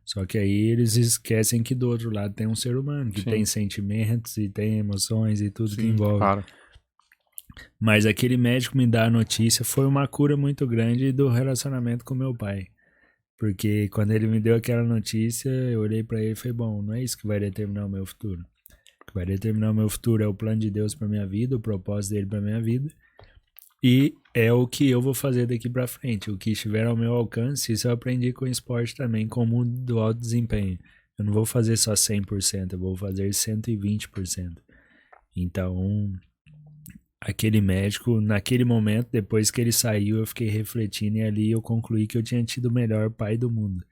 Só que aí eles esquecem que do outro lado tem um ser humano, que tem sentimentos e tem emoções e tudo que envolve. Claro. Mas aquele médico me dar a notícia foi uma cura muito grande do relacionamento com meu pai. Porque quando ele me deu aquela notícia, eu olhei pra ele e falei, bom, não é isso que vai determinar o meu futuro. O que vai determinar o meu futuro é o plano de Deus pra minha vida, o propósito dele pra minha vida. E é o que eu vou fazer daqui pra frente. O que estiver ao meu alcance, isso eu aprendi com o esporte também, com o mundo do alto desempenho. Eu não vou fazer só 100%, eu vou fazer 120%. Então, aquele médico, naquele momento, depois que ele saiu, eu fiquei refletindo e ali eu concluí que eu tinha tido o melhor pai do mundo.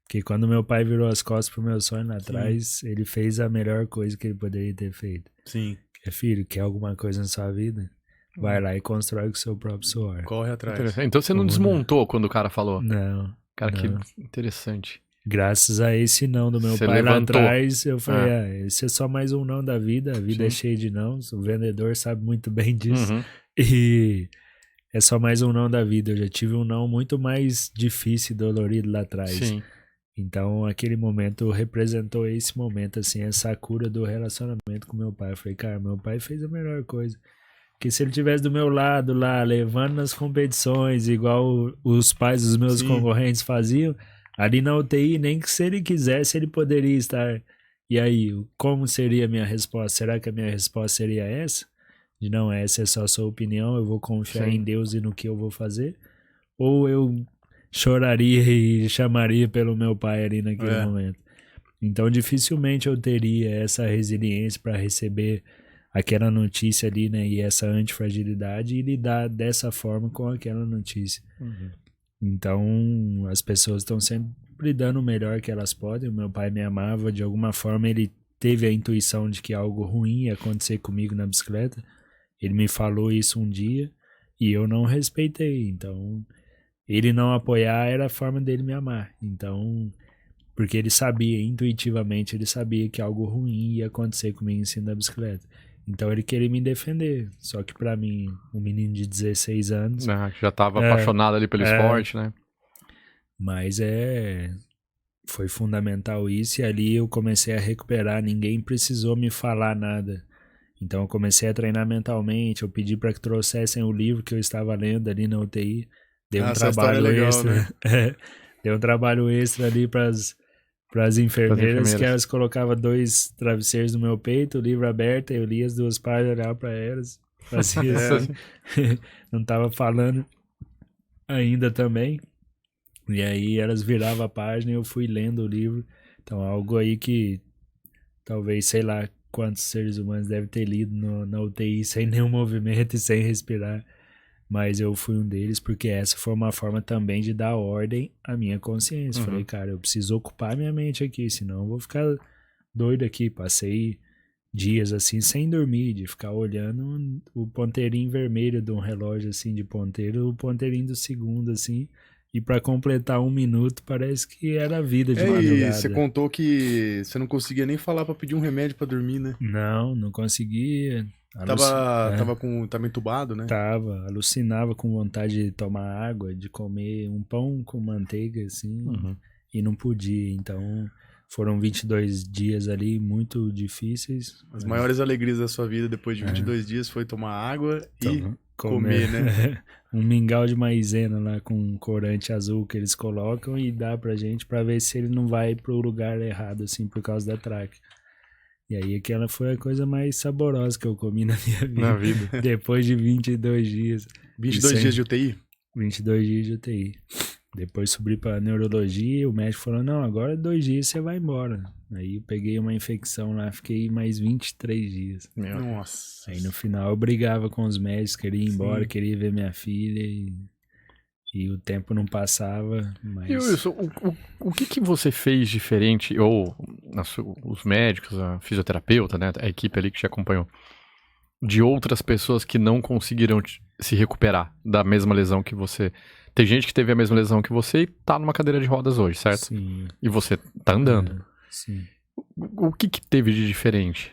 Porque quando meu pai virou as costas pro meu sonho lá atrás, ele fez a melhor coisa que ele poderia ter feito. Sim. Filho, quer alguma coisa na sua vida? Vai lá e constrói com o seu próprio suor. Corre atrás. Então você não desmontou quando o cara falou? Não. Cara, não. que interessante. Graças a esse não do meu Você pai levantou. lá atrás, eu falei, esse é só mais um não da vida, a vida é cheia de nãos, o vendedor sabe muito bem disso, e é só mais um não da vida, eu já tive um não muito mais difícil e dolorido lá atrás. Sim. Então, aquele momento representou esse momento, assim, essa cura do relacionamento com meu pai. Eu falei, cara, meu pai fez a melhor coisa. Porque se ele tivesse do meu lado lá, levando nas competições, igual os pais dos meus concorrentes faziam, ali na UTI, nem que se ele quisesse, ele poderia estar. E aí, como seria a minha resposta? Será que a minha resposta seria essa? De não, essa é só a sua opinião, eu vou confiar em Deus e no que eu vou fazer? Ou eu choraria e chamaria pelo meu pai ali naquele momento? Então, dificilmente eu teria essa resiliência para receber aquela notícia ali, né? E essa antifragilidade e lidar dessa forma com aquela notícia. Então, as pessoas estão sempre dando o melhor que elas podem. O meu pai me amava, de alguma forma ele teve a intuição de que algo ruim ia acontecer comigo na bicicleta. Ele me falou isso um dia e eu não respeitei. Então, ele não apoiar era a forma dele me amar. Então, porque ele sabia, intuitivamente, ele sabia que algo ruim ia acontecer comigo em cima da bicicleta. Então ele queria me defender. Só que pra mim, um menino de 16 anos... Já tava apaixonado ali pelo esporte, né? Mas foi fundamental isso, e ali eu comecei a recuperar, ninguém precisou me falar nada. Então eu comecei a treinar mentalmente, eu pedi para que trouxessem o livro que eu estava lendo ali na UTI, dei um trabalho extra, né? Dei um trabalho extra ali para as enfermeiras, que elas colocavam 2 travesseiros no meu peito, o livro aberto, eu lia as 2 páginas, olhava para elas, fazia assim, não tava falando ainda também. E aí elas viravam a página e eu fui lendo o livro. Então algo aí que talvez, sei lá, quantos seres humanos devem ter lido na UTI sem nenhum movimento e sem respirar. Mas eu fui um deles porque essa foi uma forma também de dar ordem à minha consciência. Falei, cara, eu preciso ocupar minha mente aqui, senão eu vou ficar doido aqui. Passei dias assim sem dormir, de ficar olhando o ponteirinho vermelho de um relógio assim de ponteiro, o ponteirinho do segundo assim. E pra completar 1 minuto, parece que era a vida de madrugada. E você contou que você não conseguia nem falar pra pedir um remédio pra dormir, né? Não conseguia. Tava entubado, né? Tava, alucinava com vontade de tomar água, de comer um pão com manteiga, assim, e não podia. Então, foram 22 dias ali muito difíceis. As maiores alegrias da sua vida depois de 22 dias foi tomar água e comer, né? Um mingau de maisena lá com corante azul que eles colocam e dá pra gente pra ver se ele não vai pro lugar errado, assim, por causa da tráquea. E aí aquela foi a coisa mais saborosa que eu comi na minha vida. Na vida. Depois de 22 dias. 22 dias de UTI? 22 dias de UTI. Depois subi pra neurologia e o médico falou, não, agora 2 dias você vai embora. Aí eu peguei uma infecção lá, fiquei mais 23 dias. Nossa. Aí no final eu brigava com os médicos, queria ir embora, queria ver minha filha e o tempo não passava. Mas... E Wilson, o que você fez diferente, ou os médicos, a fisioterapeuta, né, a equipe ali que te acompanhou, de outras pessoas que não conseguiram se recuperar da mesma lesão que você? Tem gente que teve a mesma lesão que você e tá numa cadeira de rodas hoje, certo? Sim. E você tá andando. Sim. O que teve de diferente?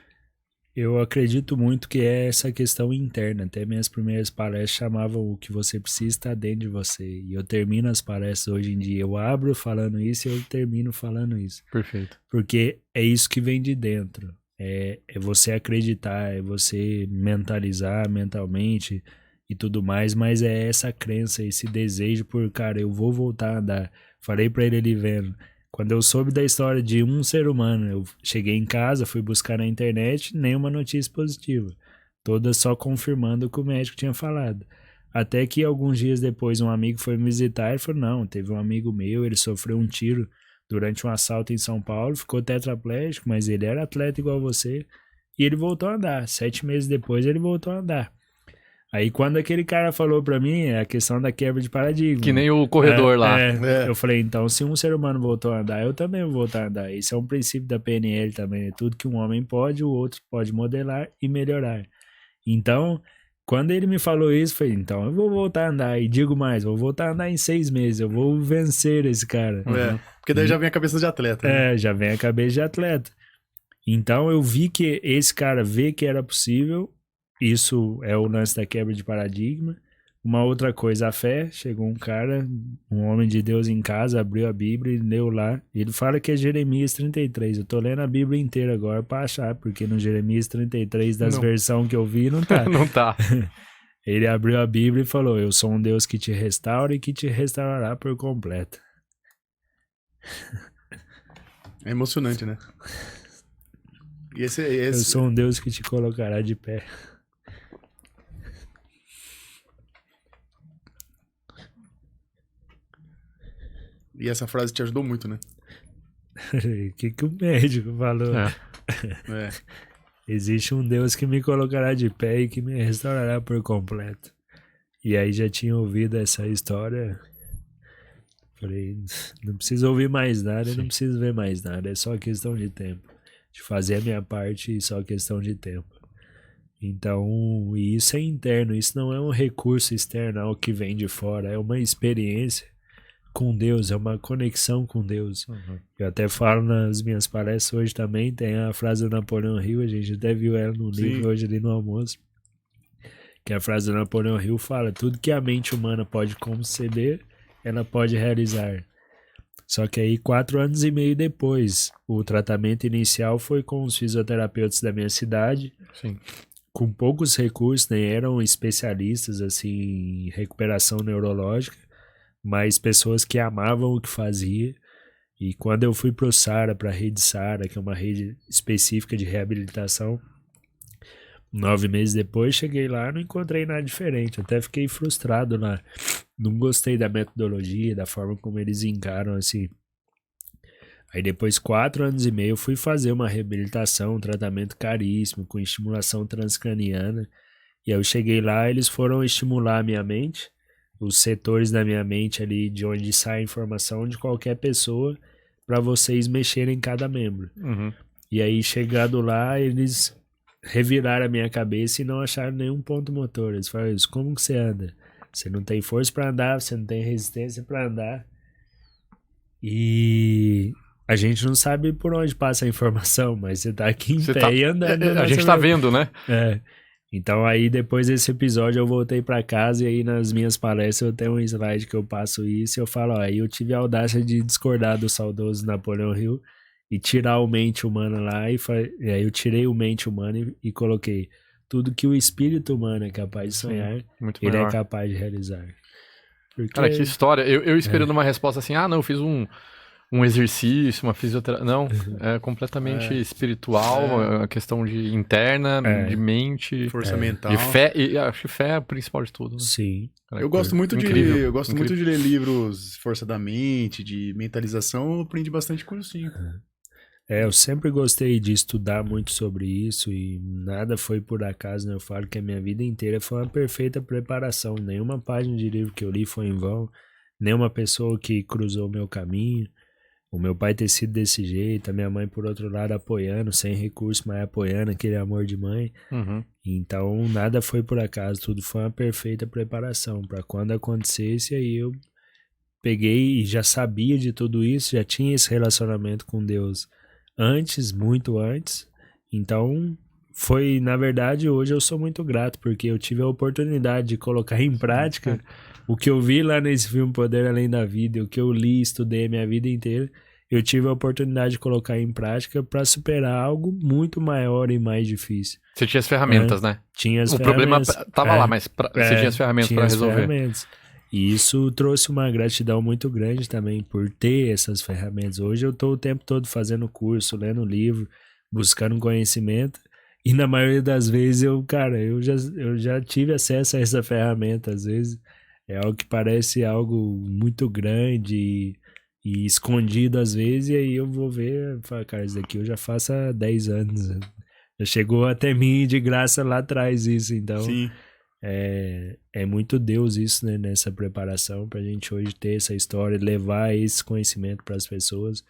Eu acredito muito que é essa questão interna. Até minhas primeiras palestras chamavam o que você precisa estar dentro de você. E eu termino as palestras hoje em dia. Eu abro falando isso e eu termino falando isso. Perfeito. Porque é isso que vem de dentro. É você acreditar, é você mentalizar mentalmente e tudo mais, mas é essa crença, esse desejo por, cara, eu vou voltar a andar. Falei pra ele ali vendo. Quando eu soube da história de um ser humano, eu cheguei em casa, fui buscar na internet, nenhuma notícia positiva. Todas só confirmando o que o médico tinha falado. Até que alguns dias depois um amigo foi me visitar e falou, não, teve um amigo meu, ele sofreu um tiro durante um assalto em São Paulo, ficou tetraplégico, mas ele era atleta igual você, e ele voltou a andar. 7 meses depois ele voltou a andar. Aí quando aquele cara falou pra mim, é a questão da quebra de paradigma. Que nem o corredor lá. Eu falei, então se um ser humano voltou a andar, eu também vou voltar a andar. Esse é um princípio da PNL também, né? Tudo que um homem pode, o outro pode modelar e melhorar. Então, quando ele me falou isso, eu falei, então eu vou voltar a andar. E digo mais, vou voltar a andar em 6 meses, eu vou vencer esse cara. Porque daí já vem a cabeça de atleta. Né? Já vem a cabeça de atleta. Então eu vi que esse cara vê que era possível. Isso é o lance da quebra de paradigma. Uma outra coisa, a fé. Chegou um cara, um homem de Deus em casa, abriu a Bíblia e leu lá. Ele fala que é Jeremias 33. Eu tô lendo a Bíblia inteira agora pra achar, porque no Jeremias 33, das versões que eu vi, não tá. Não tá. Ele abriu a Bíblia e falou, eu sou um Deus que te restaura e que te restaurará por completo. É emocionante, né? E esse... Eu sou um Deus que te colocará de pé. E essa frase te ajudou muito, né? O que o médico falou? Existe um Deus que me colocará de pé e que me restaurará por completo. E aí já tinha ouvido essa história. Falei, não preciso ouvir mais nada, não preciso ver mais nada. É só questão de tempo. De fazer a minha parte e só questão de tempo. Então, e isso é interno. Isso não é um recurso externo, algo que vem de fora. É uma experiência com Deus, é uma conexão com Deus. Eu até falo nas minhas palestras hoje também, tem a frase do Napoleão Hill, a gente até viu ela no livro hoje ali no almoço, que a frase do Napoleão Hill fala: tudo que a mente humana pode conceber, ela pode realizar. Só que aí 4 anos e meio depois, o tratamento inicial foi com os fisioterapeutas da minha cidade, Sim. com poucos recursos, nem eram especialistas assim em recuperação neurológica, mas pessoas que amavam o que fazia. E quando eu fui pro SARA, para a rede SARA, que é uma rede específica de reabilitação, 9 meses depois cheguei lá, não encontrei nada diferente, até fiquei frustrado lá. Não gostei da metodologia, da forma como eles encaram assim. Aí depois 4 anos e meio eu fui fazer uma reabilitação, um tratamento caríssimo, com estimulação transcraniana. E aí eu cheguei lá, eles foram estimular a minha mente, os setores da minha mente ali, de onde sai a informação de qualquer pessoa, para vocês mexerem em cada membro. E aí chegando lá, eles reviraram a minha cabeça e não acharam nenhum ponto motor. Eles falaram isso: como que você anda? Você não tem força para andar, você não tem resistência para andar. E a gente não sabe por onde passa a informação, mas você tá aqui em pé e andando. A gente tá vendo, né? Então aí depois desse episódio eu voltei para casa e aí nas minhas palestras eu tenho um slide que eu passo isso e eu falo: ó, aí eu tive a audácia de discordar do saudoso Napoleão Hill e tirar o mente humana lá, e aí eu tirei o mente humana e coloquei: tudo que o espírito humano é capaz de sonhar, ele é capaz de realizar. Porque... Cara, que história. Eu esperando uma resposta assim: não, eu fiz um exercício, uma fisioterapia. Não, é completamente espiritual, a questão de interna, de mente, força mental, de fé, e acho que fé é a principal de tudo. Né? Sim. Cara, eu gosto muito incrível, eu gosto muito de ler livros Força da Mente, de mentalização, eu aprendi bastante com isso, sim. Eu sempre gostei de estudar muito sobre isso e nada foi por acaso, né? Eu falo que a minha vida inteira foi uma perfeita preparação. Nenhuma página de livro que eu li foi em vão, nenhuma pessoa que cruzou o meu caminho. O meu pai ter sido desse jeito, a minha mãe, por outro lado, apoiando, sem recurso, mas apoiando, aquele amor de mãe. Então, nada foi por acaso, tudo foi uma perfeita preparação para quando acontecesse. Aí eu peguei e já sabia de tudo isso, já tinha esse relacionamento com Deus antes, muito antes. Então, foi, na verdade, hoje eu sou muito grato, porque eu tive a oportunidade de colocar em prática o que eu vi lá nesse filme Poder Além da Vida, o que eu li, estudei a minha vida inteira, eu tive a oportunidade de colocar em prática para superar algo muito maior e mais difícil. Você tinha as ferramentas, né? Tinha as ferramentas. O problema tava lá, mas você tinha as ferramentas para resolver. Ferramentas. E isso trouxe uma gratidão muito grande também por ter essas ferramentas. Hoje eu estou o tempo todo fazendo curso, lendo livro, buscando conhecimento. E na maioria das vezes eu já tive acesso a essa ferramenta. Às vezes é algo que parece algo muito grande e escondido às vezes. E aí eu vou ver e falo: cara, isso daqui eu já faço há 10 anos. Já chegou até mim de graça lá atrás isso. Então... Sim. É muito Deus isso, né, nessa preparação pra gente hoje ter essa história, levar esse conhecimento para as pessoas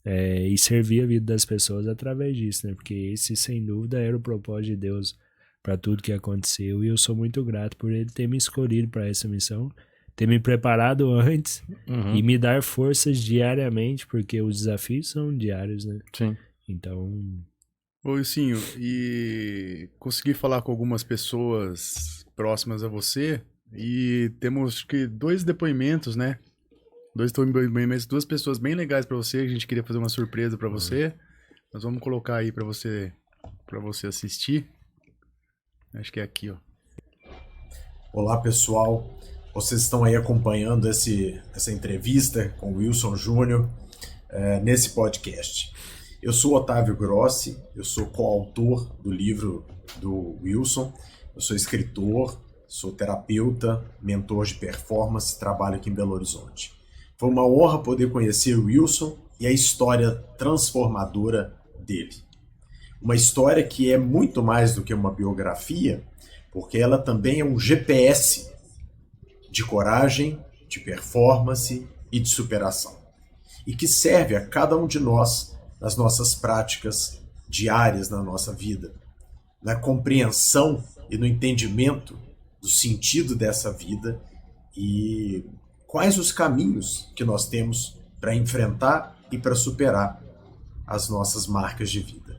e servir a vida das pessoas através disso, né, porque esse sem dúvida era o propósito de Deus para tudo que aconteceu, e eu sou muito grato por ele ter me escolhido para essa missão, ter me preparado antes e me dar forças diariamente, porque os desafios são diários, né? Sim. Então... Ô, Ilcinho, e consegui falar com algumas pessoas próximas a você e temos que 2 depoimentos, né? 2 depoimentos, 2 pessoas bem legais para você, que a gente queria fazer uma surpresa para você. Nós vamos colocar aí para você assistir. Acho que é aqui, ó. Olá, pessoal. Vocês estão aí acompanhando essa entrevista com o Wilson Júnior nesse podcast. Eu sou Otávio Grossi, eu sou coautor do livro do Wilson, eu sou escritor, sou terapeuta, mentor de performance, trabalho aqui em Belo Horizonte. Foi uma honra poder conhecer o Wilson e a história transformadora dele. Uma história que é muito mais do que uma biografia, porque ela também é um GPS de coragem, de performance e de superação. E que serve a cada um de nós nas nossas práticas diárias na nossa vida, na compreensão e no entendimento do sentido dessa vida e quais os caminhos que nós temos para enfrentar e para superar as nossas marcas de vida.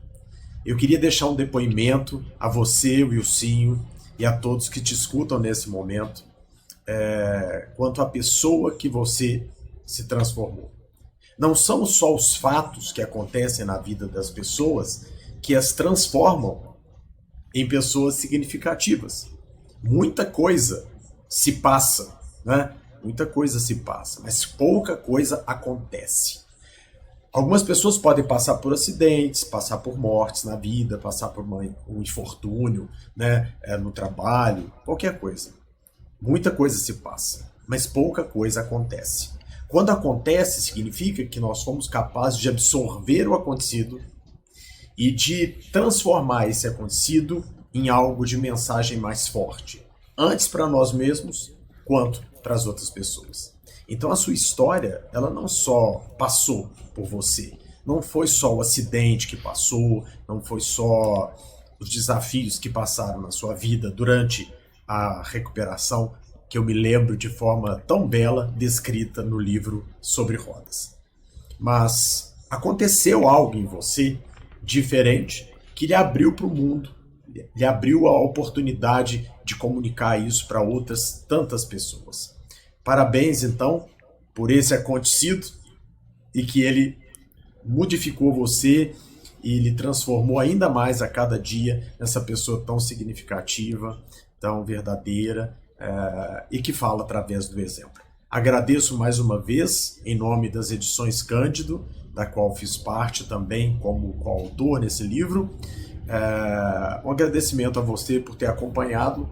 Eu queria deixar um depoimento a você, Wilsinho, e a todos que te escutam nesse momento, quanto à pessoa que você se transformou. Não são só os fatos que acontecem na vida das pessoas que as transformam em pessoas significativas. Muita coisa se passa, né? Muita coisa se passa, mas pouca coisa acontece. Algumas pessoas podem passar por acidentes, passar por mortes na vida, passar por um infortúnio, né, no trabalho, qualquer coisa. Muita coisa se passa, mas pouca coisa acontece. Quando acontece, significa que nós fomos capazes de absorver o acontecido e de transformar esse acontecido em algo de mensagem mais forte, antes para nós mesmos, quanto para as outras pessoas. Então a sua história, ela não só passou por você, não foi só o acidente que passou, não foi só os desafios que passaram na sua vida durante a recuperação, que eu me lembro de forma tão bela descrita no livro Sobre Rodas. Mas aconteceu algo em você diferente que lhe abriu para o mundo, lhe abriu a oportunidade de comunicar isso para outras tantas pessoas. Parabéns, então, por esse acontecido e que ele modificou você e lhe transformou ainda mais a cada dia nessa pessoa tão significativa, tão verdadeira e que fala através do exemplo. Agradeço mais uma vez, em nome das edições Cândido, da qual fiz parte também como coautor nesse livro, um agradecimento a você por ter acompanhado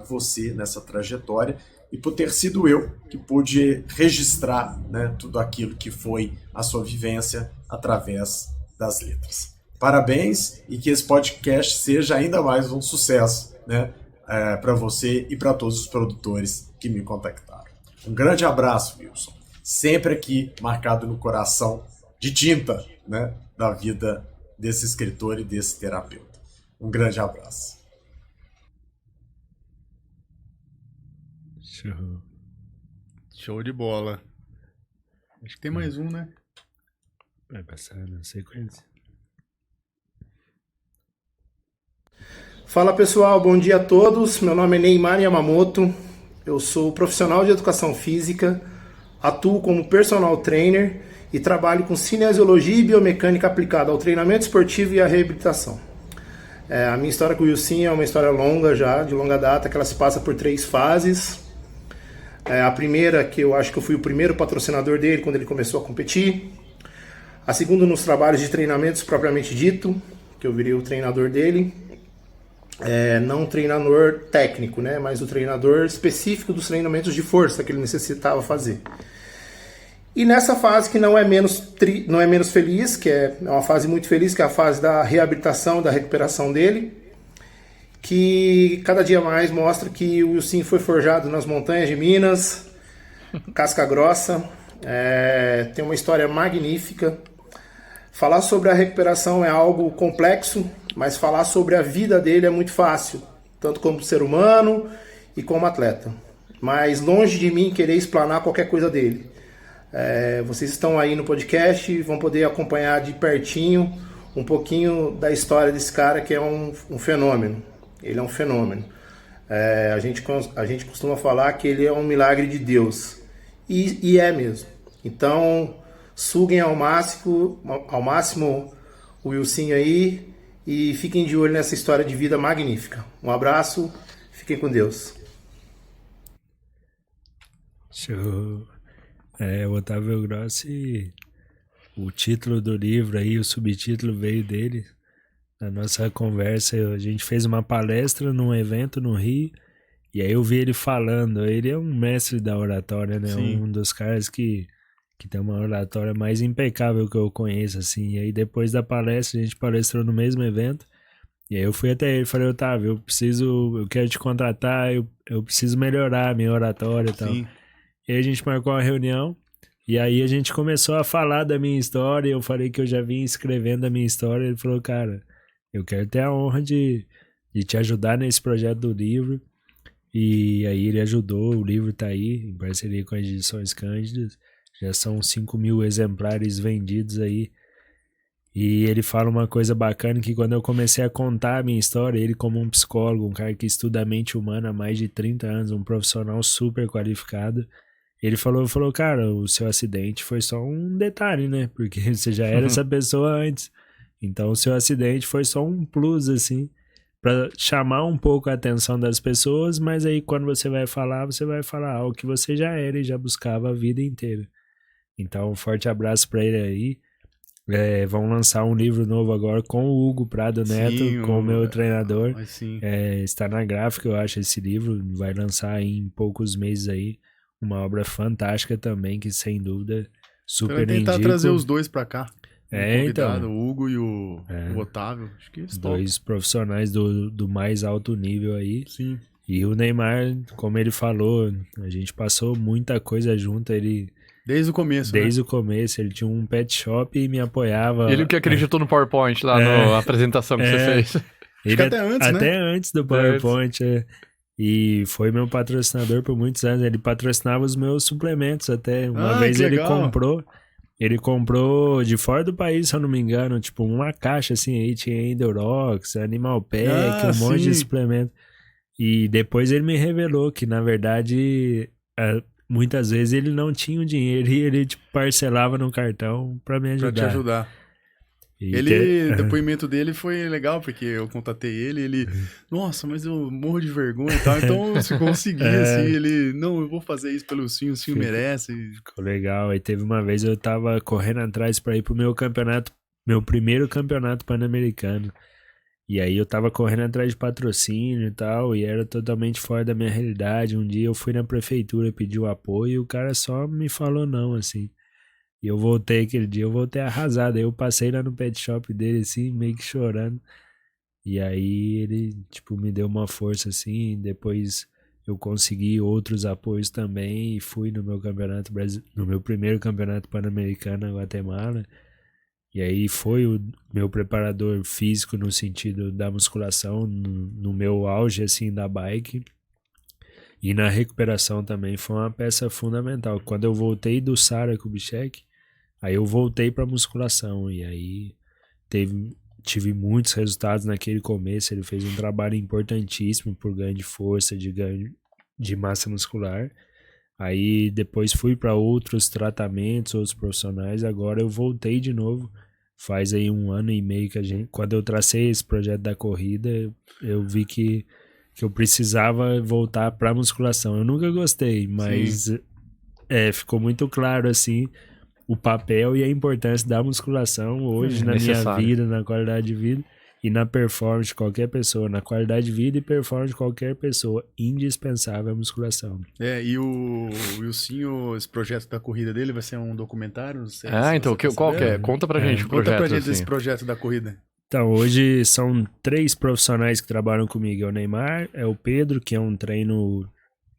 você nessa trajetória e por ter sido eu que pude registrar, né, tudo aquilo que foi a sua vivência através das letras. Parabéns e que esse podcast seja ainda mais um sucesso, né, para você e para todos os produtores que me contactaram. Um grande abraço, Wilson. Sempre aqui marcado no coração de tinta, né, da vida desse escritor e desse terapeuta. Um grande abraço. Show de bola. Acho que tem mais um, né? Vai passar na sequência. Fala pessoal, bom dia a todos. Meu nome é Neymar Yamamoto. Eu sou profissional de educação física, atuo como personal trainer e trabalho com cinesiologia e biomecânica aplicada ao treinamento esportivo e à reabilitação. A minha história com o Wilson é uma história longa já, de longa data, que ela se passa por 3 fases. A primeira, que eu acho que eu fui o primeiro patrocinador dele quando ele começou a competir. A segunda, nos trabalhos de treinamentos propriamente dito, que eu virei o treinador dele. Não um treinador técnico, né, mas o treinador específico dos treinamentos de força que ele necessitava fazer. E nessa fase que não é menos feliz, que é uma fase muito feliz, que é a fase da reabilitação, da recuperação dele, que cada dia mais mostra que o Wilson foi forjado nas montanhas de Minas, casca grossa, tem uma história magnífica. Falar sobre a recuperação é algo complexo, mas falar sobre a vida dele é muito fácil, tanto como ser humano e como atleta. Mas longe de mim querer explanar qualquer coisa dele. Vocês estão aí no podcast e vão poder acompanhar de pertinho um pouquinho da história desse cara, que é um fenômeno. Ele é um fenômeno. A gente costuma falar que ele é um milagre de Deus. E é mesmo. Então, suguem ao máximo o Wilson aí e fiquem de olho nessa história de vida magnífica. Um abraço, fiquem com Deus. Show. O Otávio Grossi, o título do livro aí, o subtítulo veio dele. Na nossa conversa, a gente fez uma palestra num evento no Rio, e aí eu vi ele falando. Ele é um mestre da oratória, né? Sim. Um dos caras que tem uma oratória mais impecável que eu conheço, assim. E aí depois da palestra, a gente palestrou no mesmo evento, e aí eu fui até ele e falei: Otávio, eu quero te contratar, eu preciso melhorar a minha oratória e tal. Sim. E aí a gente marcou uma reunião, e aí a gente começou a falar da minha história. Eu falei que eu já vinha escrevendo a minha história. Ele falou: cara, eu quero ter a honra de te ajudar nesse projeto do livro. E aí ele ajudou, o livro tá aí, em parceria com as Edições Cândidas. Já são 5.000 exemplares vendidos aí. E ele fala uma coisa bacana, que quando eu comecei a contar a minha história, ele como um psicólogo, um cara que estuda a mente humana há mais de 30 anos, um profissional super qualificado, ele falou, cara, o seu acidente foi só um detalhe, né? Porque você já era essa pessoa antes. Então o seu acidente foi só um plus, assim, pra chamar um pouco a atenção das pessoas, mas aí quando você vai falar algo que você já era e já buscava a vida inteira. Então um forte abraço pra ele aí. Vão lançar um livro novo agora com o Hugo Prado Neto, Sim, com o meu treinador. Sim. Está na Gráfica, eu acho, esse livro. Vai lançar em poucos meses aí. Uma obra fantástica também, que sem dúvida super Vai tentar indico. trazer os dois pra cá. Então. O Hugo e o Otávio. Acho que eles dois profissionais do mais alto nível aí. Sim. E o Neymar, como ele falou, a gente passou muita coisa junto. Ele... Desde o começo, Desde o começo, ele tinha um pet shop e me apoiava. Ele que acreditou no PowerPoint lá na apresentação que você fez. Ele até antes, né? Até antes do PowerPoint, E foi meu patrocinador por muitos anos. Ele patrocinava os meus suplementos até. Uma vez ele comprou. Ele comprou de fora do país, se eu não me engano, tipo uma caixa assim, aí tinha Endorox, Animal Pack, um monte de suplemento. E depois ele me revelou que, na verdade... muitas vezes ele não tinha o dinheiro e ele tipo, parcelava no cartão pra me ajudar. Pra te ajudar. O depoimento dele foi legal, porque eu contatei ele, nossa, mas eu morro de vergonha e tal, então se conseguir, assim, ele, não, eu vou fazer isso pelo Sim, o Sim merece. Ficou legal, aí teve uma vez eu tava correndo atrás pra ir pro meu primeiro campeonato pan-americano. E aí eu tava correndo atrás de patrocínio e tal, e era totalmente fora da minha realidade. Um dia eu fui na prefeitura pedir o apoio e o cara só me falou não, assim. E eu voltei aquele dia, eu voltei arrasado. Aí eu passei lá no pet shop dele, assim, meio que chorando. E aí ele, tipo, me deu uma força, assim, depois eu consegui outros apoios também e fui no meu no meu primeiro campeonato pan-americano na Guatemala. E aí foi o meu preparador físico no sentido da musculação, no meu auge, assim, da bike. E na recuperação também foi uma peça fundamental. Quando eu voltei do Sara Kubitschek, aí eu voltei pra musculação. E aí tive muitos resultados naquele começo. Ele fez um trabalho importantíssimo por ganho de força, de ganho de massa muscular. Aí depois fui para outros tratamentos, outros profissionais. Agora eu voltei de novo. Faz aí 1 ano e meio que quando eu tracei esse projeto da corrida, eu vi que eu precisava voltar para musculação. Eu nunca gostei, mas ficou muito claro assim o papel e a importância da musculação hoje na minha vida, na qualidade de vida. E na performance de qualquer pessoa, na qualidade de vida e performance de qualquer pessoa, indispensável a musculação. E o Wilson, esse projeto da corrida dele vai ser um documentário? Então, qual que é? Conta pra gente o projeto. Conta pra gente assim. desse projeto da corrida. Então, hoje são 3 profissionais que trabalham comigo. É o Neymar, é o Pedro, que é um treino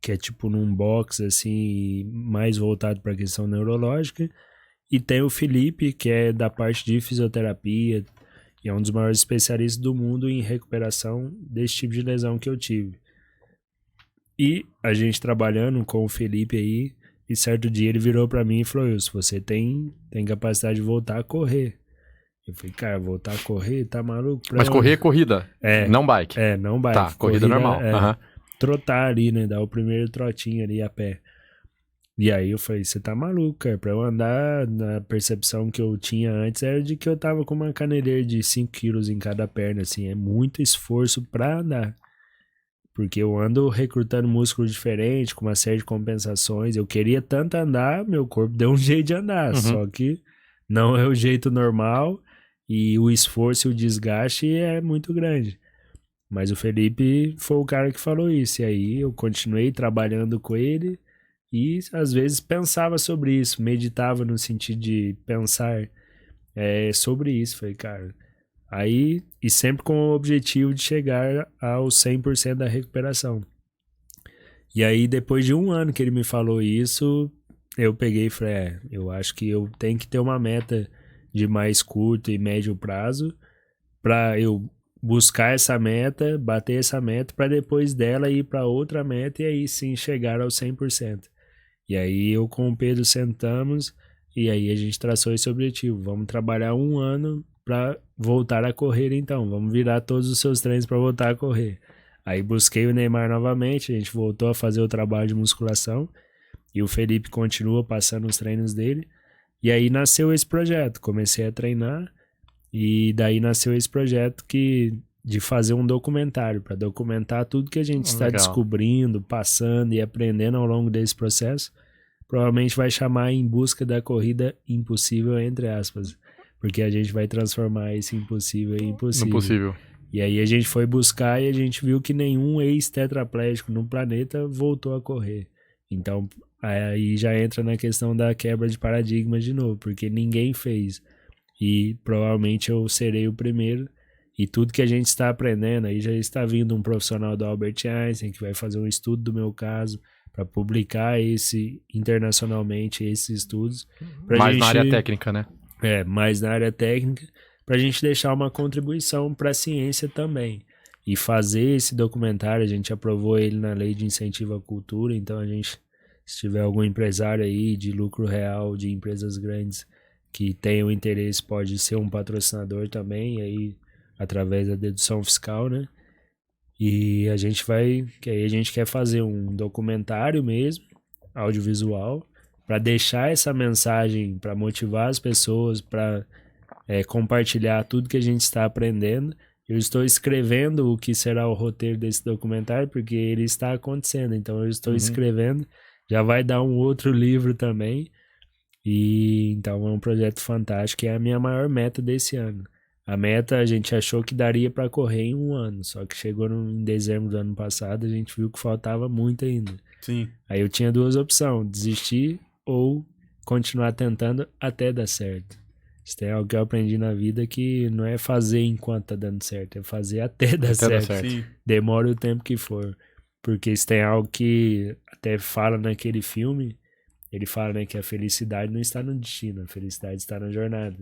que é tipo num box, assim, mais voltado para a questão neurológica. E tem o Felipe, que é da parte de fisioterapia, e é um dos maiores especialistas do mundo em recuperação desse tipo de lesão que eu tive. E a gente trabalhando com o Felipe aí, e certo dia ele virou pra mim e falou, Wilson, você tem capacidade de voltar a correr. Eu falei, cara, voltar a correr, tá maluco? Mas correr é corrida, não bike. Não bike. Tá, corrida normal. Trotar ali, né, dar o primeiro trotinho ali a pé. E aí eu falei, você tá maluco, cara, pra eu andar, na percepção que eu tinha antes era de que eu tava com uma caneleira de 5 quilos em cada perna, assim, é muito esforço pra andar. Porque eu ando recrutando músculo diferente, com uma série de compensações, eu queria tanto andar, meu corpo deu um jeito de andar, só que não é o jeito normal e o esforço e o desgaste é muito grande. Mas o Felipe foi o cara que falou isso, e aí eu continuei trabalhando com ele, e às vezes pensava sobre isso, meditava no sentido de pensar sobre isso. Falei, cara, aí, e sempre com o objetivo de chegar ao 100% da recuperação. E aí, depois de 1 ano que ele me falou isso, eu peguei e falei, eu acho que eu tenho que ter uma meta de mais curto e médio prazo para eu buscar essa meta, bater essa meta, para depois dela ir para outra meta e aí sim chegar ao 100%. E aí eu com o Pedro sentamos e aí a gente traçou esse objetivo. Vamos trabalhar 1 ano para voltar a correr então. Vamos virar todos os seus treinos para voltar a correr. Aí busquei o Neymar novamente, a gente voltou a fazer o trabalho de musculação e o Felipe continua passando os treinos dele. E aí nasceu esse projeto, comecei a treinar e daí nasceu esse projeto de fazer um documentário, para documentar tudo que a gente está descobrindo, passando e aprendendo ao longo desse processo. Provavelmente vai chamar Em Busca da Corrida Impossível, entre aspas, porque a gente vai transformar esse impossível em impossível. E aí a gente foi buscar e a gente viu que nenhum ex-tetraplégico no planeta voltou a correr. Então aí já entra na questão da quebra de paradigma de novo, porque ninguém fez. E provavelmente eu serei o primeiro. E tudo que a gente está aprendendo, aí já está vindo um profissional do Albert Einstein que vai fazer um estudo do meu caso para publicar internacionalmente esses estudos. Mais na área técnica, né? Mais na área técnica, para a gente deixar uma contribuição para a ciência também. E fazer esse documentário, a gente aprovou ele na Lei de Incentivo à Cultura, então a gente, se tiver algum empresário aí de lucro real, de empresas grandes que tenham interesse, pode ser um patrocinador também, aí através da dedução fiscal, né? E a gente quer fazer um documentário mesmo, audiovisual, para deixar essa mensagem, para motivar as pessoas, para compartilhar tudo que a gente está aprendendo. Eu estou escrevendo o que será o roteiro desse documentário, porque ele está acontecendo, então eu estou escrevendo, já vai dar um outro livro também, e então é um projeto fantástico, é a minha maior meta desse ano. A meta a gente achou que daria para correr em 1 ano, só que chegou em dezembro do ano passado, a gente viu que faltava muito ainda. Sim. Aí eu tinha 2 opções, desistir ou continuar tentando até dar certo. Isso é algo que eu aprendi na vida, que não é fazer enquanto tá dando certo, é fazer até dar certo. Sim. Demora o tempo que for. Porque isso tem algo que até fala naquele filme, ele fala, né, que a felicidade não está no destino, a felicidade está na jornada.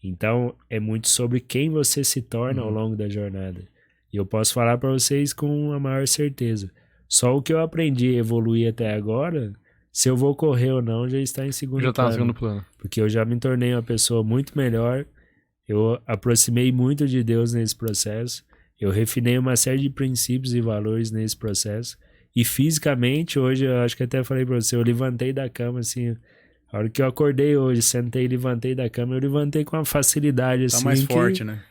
Então, é muito sobre quem você se torna ao longo da jornada. E eu posso falar para vocês com a maior certeza. Só o que eu aprendi a evoluir até agora, se eu vou correr ou não, já está em segundo plano. Já está em segundo plano. Porque eu já me tornei uma pessoa muito melhor, eu aproximei muito de Deus nesse processo, eu refinei uma série de princípios e valores nesse processo. E fisicamente, hoje, eu acho que até falei para você, eu levantei da cama assim... A hora que eu acordei hoje, sentei e levantei da cama, eu levantei com uma facilidade assim. Tá mais forte, né?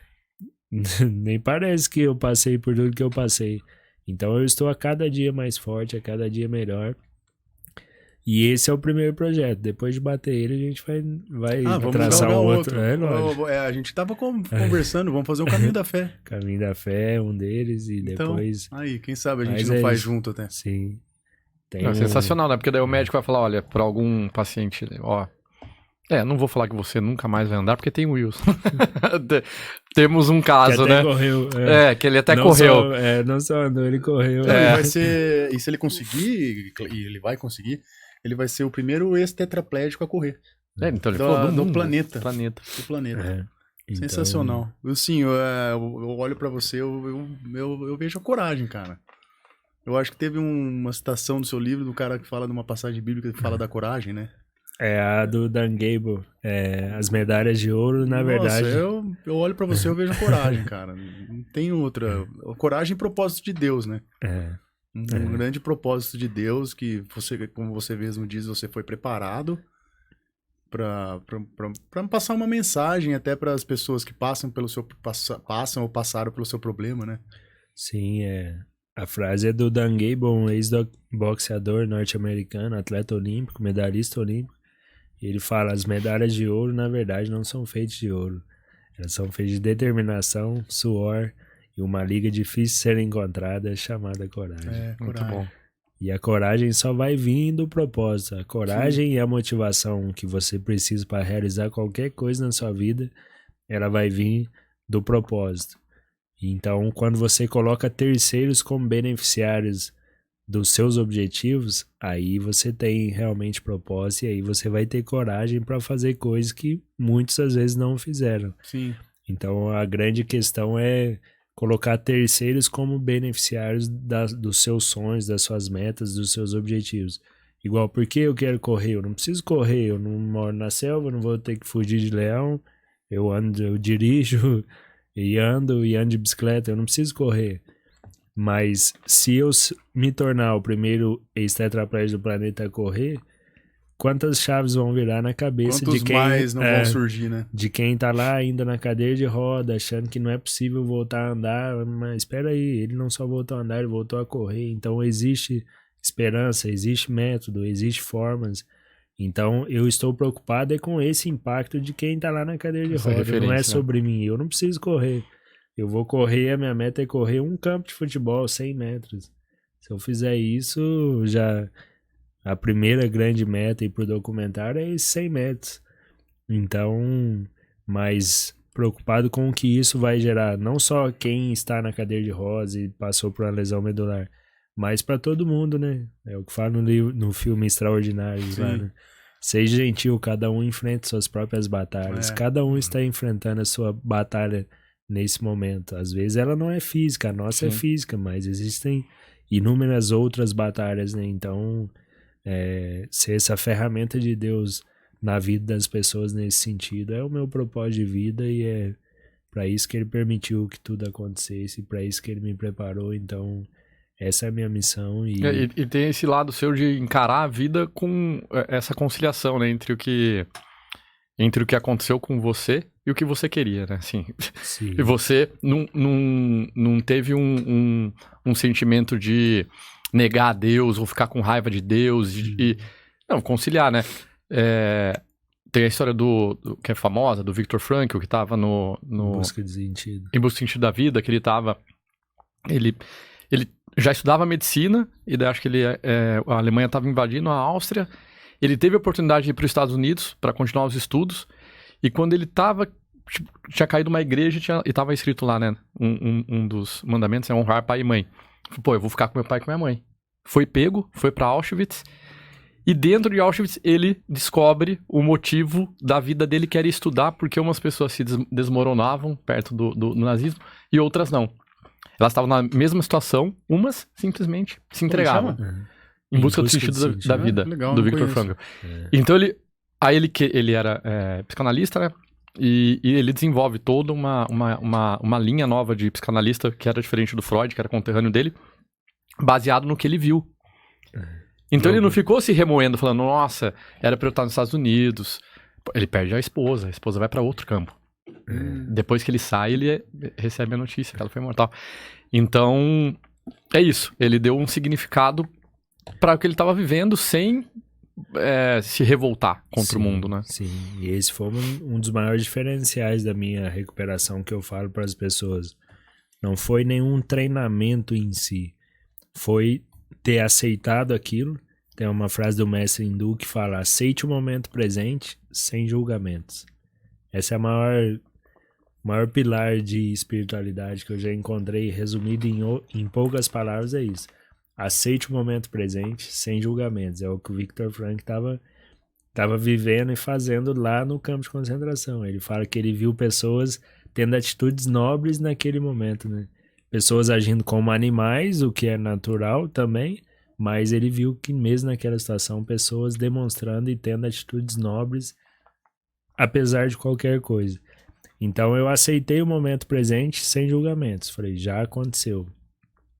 Nem parece que eu passei por tudo que eu passei. Então eu estou a cada dia mais forte, a cada dia melhor. E esse é o primeiro projeto. Depois de bater ele, a gente vai traçar um outro. A gente tava conversando, vamos fazer o Caminho da Fé. Caminho da Fé, um deles, e então, depois... Aí, quem sabe a gente não faz junto até. Sim. Sensacional, né? Porque daí o médico vai falar, olha, para algum paciente, ó, não vou falar que você nunca mais vai andar, porque tem o Wilson. Temos um caso, que né? Correu, que ele até correu. Não só andou, ele correu. Vai ser, e se ele conseguir, e ele vai conseguir, ele vai ser o primeiro ex-tetraplégico a correr. Então ele falou do planeta. Do planeta. Então... Sensacional. Sim, eu olho pra você, eu vejo a coragem, cara. Eu acho que teve uma citação do seu livro do cara que fala de uma passagem bíblica que fala da coragem, né? É a do Dan Gable. As medalhas de ouro, na verdade... eu olho pra você e eu vejo coragem, cara. Não tem outra... Coragem e propósito de Deus, né? Um grande propósito de Deus que você, como você mesmo diz, você foi preparado pra passar uma mensagem até para as pessoas que passam ou passaram pelo seu problema, né? Sim, A frase é do Dan Gable, um ex-boxeador norte-americano, atleta olímpico, medalhista olímpico. Ele fala, as medalhas de ouro, na verdade, não são feitas de ouro. Elas são feitas de determinação, suor e uma liga difícil de ser encontrada, chamada coragem. Muito bom. E a coragem só vai vir do propósito. A coragem e a motivação que você precisa para realizar qualquer coisa na sua vida, ela vai vir do propósito. Então, quando você coloca terceiros como beneficiários dos seus objetivos, aí você tem realmente propósito e aí você vai ter coragem para fazer coisas que muitos às vezes não fizeram. Sim. Então, a grande questão é colocar terceiros como beneficiários dos seus sonhos, das suas metas, dos seus objetivos. Igual, por que eu quero correr? Eu não preciso correr, eu não moro na selva, eu não vou ter que fugir de leão, eu dirijo e ando de bicicleta, eu não preciso correr. Mas se eu me tornar o primeiro ex-tetraplégico do planeta a correr, quantas chaves vão virar na cabeça Quantos de quem mais não vão surgir, né? de quem tá lá ainda na cadeira de roda, achando que não é possível voltar a andar, mas espera aí, ele não só voltou a andar, ele voltou a correr. Então existe esperança, existe método, existe formas. Então eu estou preocupado é com esse impacto de quem tá lá na cadeira de Essa roda, não é referência, né? sobre mim. Eu não preciso correr. Eu vou correr, a minha meta é correr um campo de futebol, 100 metros. Se eu fizer isso, já a primeira grande meta e pro documentário é esses 100 metros. Então, mas preocupado com o que isso vai gerar, não só quem está na cadeira de rodas e passou por uma lesão medular, mas para todo mundo, né? É o que fala no filme Extraordinários lá, né? Seja gentil, cada um enfrenta suas próprias batalhas. Cada um está enfrentando a sua batalha nesse momento. Às vezes ela não é física, a nossa é física, mas existem inúmeras outras batalhas, né? Então, ser essa ferramenta de Deus na vida das pessoas nesse sentido é o meu propósito de vida e é para isso que ele permitiu que tudo acontecesse, para isso que ele me preparou. Então, essa é a minha missão. E tem esse lado seu de encarar a vida com essa conciliação, né? Entre o que aconteceu com você e o que você queria, né? Assim, Sim. e você não teve um sentimento de negar a Deus ou ficar com raiva de Deus não, conciliar, né? Tem a história que é famosa, do Viktor Frankl, que tava no busca de sentido. Em busca de sentido da vida, que ele já estudava medicina, e daí acho que a Alemanha estava invadindo a Áustria. Ele teve a oportunidade de ir para os Estados Unidos para continuar os estudos, e quando ele tinha caído uma igreja e estava escrito lá, né, um dos mandamentos é honrar pai e mãe. Falei, pô, eu vou ficar com meu pai e com minha mãe. Foi pego, foi para Auschwitz, e dentro de Auschwitz ele descobre o motivo da vida dele, que era estudar, porque umas pessoas se desmoronavam perto do nazismo e outras não. Elas estavam na mesma situação, umas simplesmente se entregavam. Em busca do sentido da vida, legal, do não Viktor conheço. Frankl. Então ele era psicanalista, né? E ele desenvolve toda uma linha nova de psicanalista que era diferente do Freud, que era conterrâneo dele, baseado no que ele viu. Então ele não ficou se remoendo, falando, nossa, era pra eu estar nos Estados Unidos. Ele perde a esposa vai pra outro campo. Depois que ele sai, ele recebe a notícia que ela foi mortal. Então, é isso. Ele deu um significado para o que ele estava vivendo sem se revoltar contra o mundo, né? Sim, e esse foi um dos maiores diferenciais da minha recuperação que eu falo para as pessoas. Não foi nenhum treinamento em si. Foi ter aceitado aquilo. Tem uma frase do mestre hindu que fala: aceite o momento presente sem julgamentos. Essa é a maior pilar de espiritualidade que eu já encontrei, resumido em poucas palavras, é isso. Aceite o momento presente sem julgamentos. É o que o Viktor Frankl estava vivendo e fazendo lá no campo de concentração. Ele fala que ele viu pessoas tendo atitudes nobres naquele momento, né? Pessoas agindo como animais, o que é natural também, mas ele viu que mesmo naquela situação, pessoas demonstrando e tendo atitudes nobres apesar de qualquer coisa. Então eu aceitei o momento presente sem julgamentos. Falei, já aconteceu.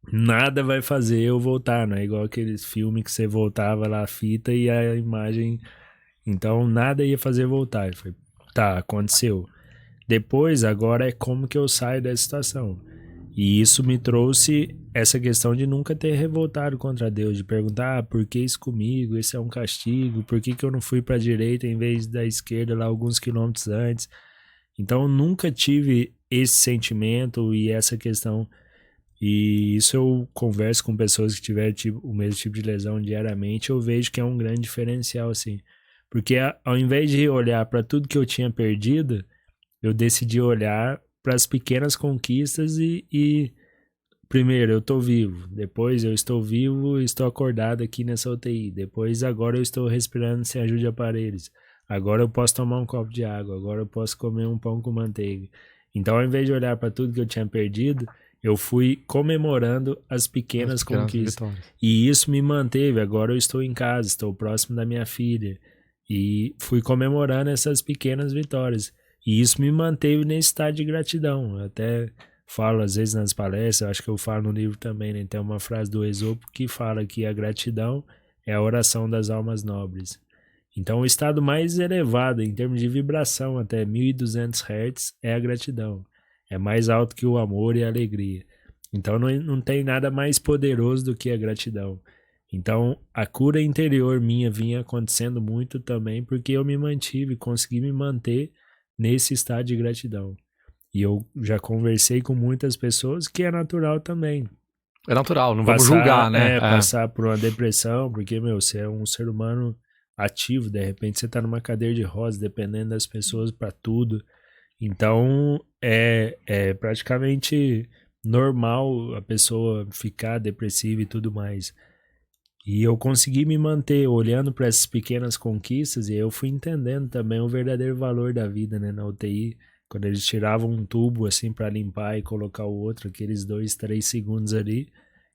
Nada vai fazer eu voltar, não é igual aqueles filmes que você voltava lá a fita e a imagem... Então nada ia fazer voltar. Eu falei, tá, aconteceu. Depois, agora é como que eu saio dessa situação. E isso me trouxe essa questão de nunca ter revoltado contra Deus, de perguntar, por que isso comigo? Esse é um castigo? Por que eu não fui para a direita em vez da esquerda lá alguns quilômetros antes? Então, eu nunca tive esse sentimento e essa questão. E isso eu converso com pessoas que tiveram o mesmo tipo de lesão diariamente, eu vejo que é um grande diferencial, assim. Porque ao invés de olhar para tudo que eu tinha perdido, eu decidi olhar para as pequenas conquistas e primeiro, eu estou vivo. Depois, eu estou vivo e estou acordado aqui nessa UTI. Depois, agora eu estou respirando sem ajuda de aparelhos. Agora eu posso tomar um copo de água. Agora eu posso comer um pão com manteiga. Então, ao invés de olhar para tudo que eu tinha perdido, eu fui comemorando as pequenas conquistas. vitórias. E isso me manteve. Agora eu estou em casa, estou próximo da minha filha. E fui comemorando essas pequenas vitórias. E isso me manteve nesse estado de gratidão. Eu até falo às vezes nas palestras, acho que eu falo no livro também, né? Tem uma frase do Esopo que fala que a gratidão é a oração das almas nobres. Então o estado mais elevado em termos de vibração, até 1200 Hz, é a gratidão. É mais alto que o amor e a alegria. Então não tem nada mais poderoso do que a gratidão. Então a cura interior minha vinha acontecendo muito também porque eu me mantive, consegui me manter nesse estado de gratidão. E eu já conversei com muitas pessoas que é natural também. É natural, não vamos julgar, né? Passar por uma depressão, porque, você é um ser humano ativo, de repente você tá numa cadeira de rodas, dependendo das pessoas para tudo. Então, é praticamente normal a pessoa ficar depressiva e tudo mais. E eu consegui me manter olhando para essas pequenas conquistas e eu fui entendendo também o verdadeiro valor da vida, né, na UTI. Quando eles tiravam um tubo assim para limpar e colocar o outro, aqueles 2, 3 segundos ali,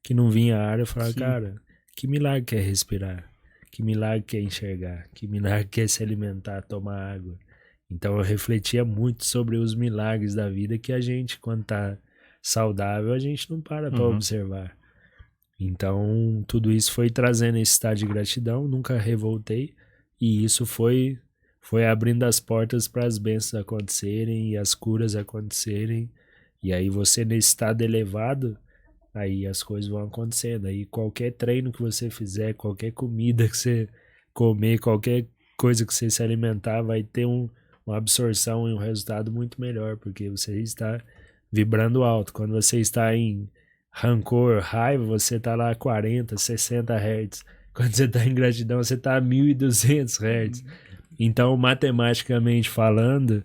que não vinha ar, eu falava, cara, que milagre que é respirar, que milagre que é enxergar, que milagre que é se alimentar, tomar água. Então eu refletia muito sobre os milagres da vida que a gente, quando tá saudável, a gente não para observar. Então tudo isso foi trazendo esse estado de gratidão, nunca revoltei, e isso foi abrindo as portas para as bênçãos acontecerem e as curas acontecerem. E aí você nesse estado elevado, aí as coisas vão acontecendo. Aí qualquer treino que você fizer, qualquer comida que você comer, qualquer coisa que você se alimentar, vai ter uma absorção e um resultado muito melhor, porque você está vibrando alto. Quando você está em rancor, raiva, você está lá a 40, 60 Hz. Quando você está em gratidão, você está a 1200 Hz. Então, matematicamente falando,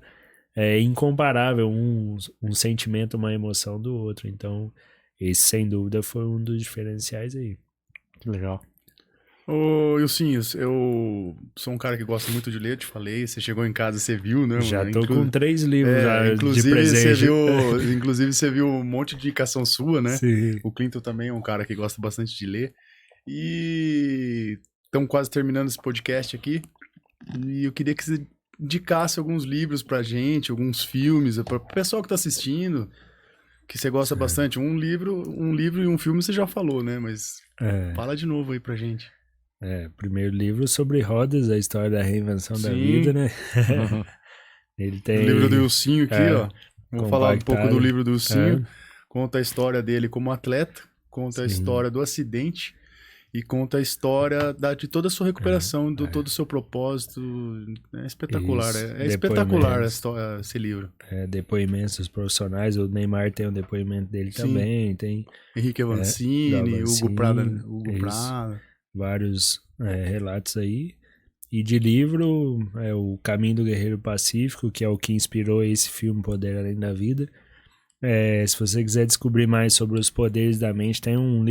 é incomparável um sentimento, uma emoção do outro. Então, esse, sem dúvida, foi um dos diferenciais aí. Que legal. Ô, Ilcinhos, eu sou um cara que gosta muito de ler, eu te falei, você chegou em casa, você viu, né? Já tô com 3 livros já inclusive, de presente. Inclusive, você viu um monte de indicação sua, né? Sim. O Clinton também é um cara que gosta bastante de ler. E estamos quase terminando esse podcast aqui. E eu queria que você indicasse alguns livros pra gente, alguns filmes, para o pessoal que tá assistindo, que você gosta bastante. Um livro e um filme você já falou, né? Mas fala de novo aí pra gente. Primeiro livro sobre rodas, a história da reinvenção da vida, né? Ele tem... O livro do Ilcinho aqui, ó. Vou falar um pouco do livro do Ilcinho. Conta a história dele como atleta, conta a história do acidente e conta a história de toda a sua recuperação, todo o seu propósito. É espetacular. É espetacular esse livro. Depoimentos dos profissionais. O Neymar tem um depoimento dele também. Tem Henrique Avancini, Hugo Prada. Vários relatos aí. E de livro, O Caminho do Guerreiro Pacífico, que é o que inspirou esse filme Poder Além da Vida. Se você quiser descobrir mais sobre os poderes da mente, tem um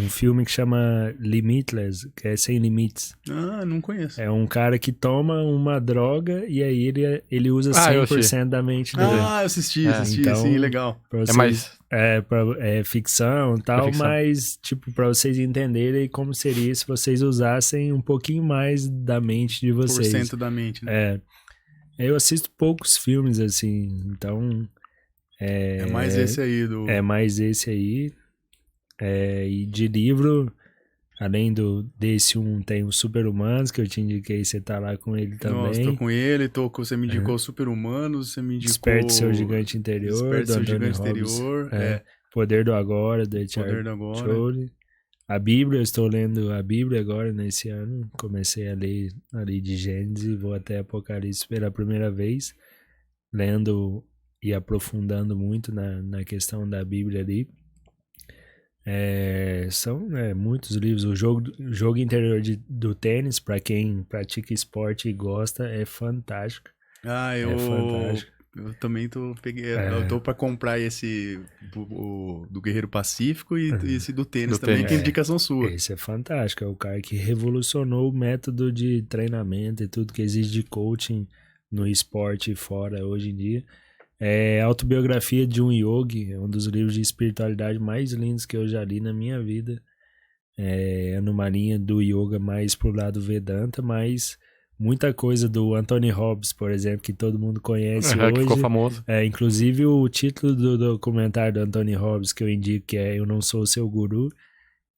filme que chama Limitless, que é Sem Limites. Ah, não conheço. É um cara que toma uma droga e aí ele usa 100% da mente dele. Ah, eu assisti, então, sim, legal. Vocês, é ficção e tal, mas tipo, pra vocês entenderem como seria se vocês usassem um pouquinho mais da mente de vocês. 100% da mente, né? Eu assisto poucos filmes, assim, então... É mais esse aí É mais esse aí. E de livro, além desse tem o Super-Humanos, que eu te indiquei, você tá lá com ele também. Nossa, tô com ele, você me indicou Super-Humanos, você me indicou... Desperte Seu Gigante Interior, do Antônio Robbins. Poder do Agora, do Eckhart Tolle. A Bíblia, eu estou lendo a Bíblia agora, nesse ano. Comecei a ler ali de Gênesis e vou até Apocalipse pela primeira vez, lendo... e aprofundando muito na questão da Bíblia ali. São muitos livros. O jogo interior do tênis, para quem pratica esporte e gosta, é fantástico. Fantástico. Eu também eu tô para comprar esse do Guerreiro Pacífico e esse do tênis também, que é indicação sua. Esse é fantástico. É o cara que revolucionou o método de treinamento e tudo que existe de coaching no esporte e fora hoje em dia. É Autobiografia de um Yogi, é um dos livros de espiritualidade mais lindos que eu já li na minha vida. É numa linha do yoga mais pro lado Vedanta, mas muita coisa do Anthony Robbins, por exemplo, que todo mundo conhece hoje. Que ficou famoso. Inclusive o título do documentário do Anthony Robbins, que eu indico, que é Eu Não Sou o Seu Guru,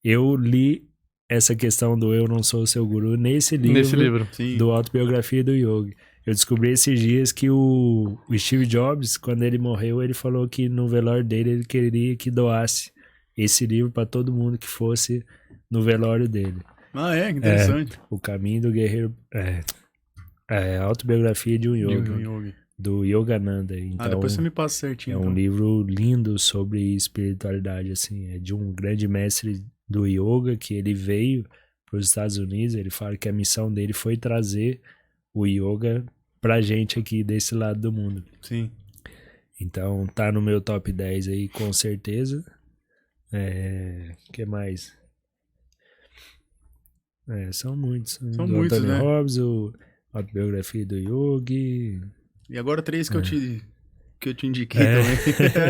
eu li essa questão do Eu Não Sou o Seu Guru nesse livro. Sim. Do Autobiografia do Yogi. Eu descobri esses dias que o Steve Jobs, quando ele morreu, ele falou que no velório dele ele queria que doasse esse livro para todo mundo que fosse no velório dele. Que interessante. O Caminho do Guerreiro... a Autobiografia de um Yogi. Do Yogananda. Então, depois você me passa certinho. É um livro lindo sobre espiritualidade, assim. É de um grande mestre do yoga que ele veio para os Estados Unidos. Ele fala que a missão dele foi trazer o yoga pra gente aqui desse lado do mundo. Sim. Então tá no meu top 10 aí, com certeza. Que mais? São muitos. São do muitos, Anthony né? Robbins, a biografia do Yogi. E agora 3 que eu te indiquei também.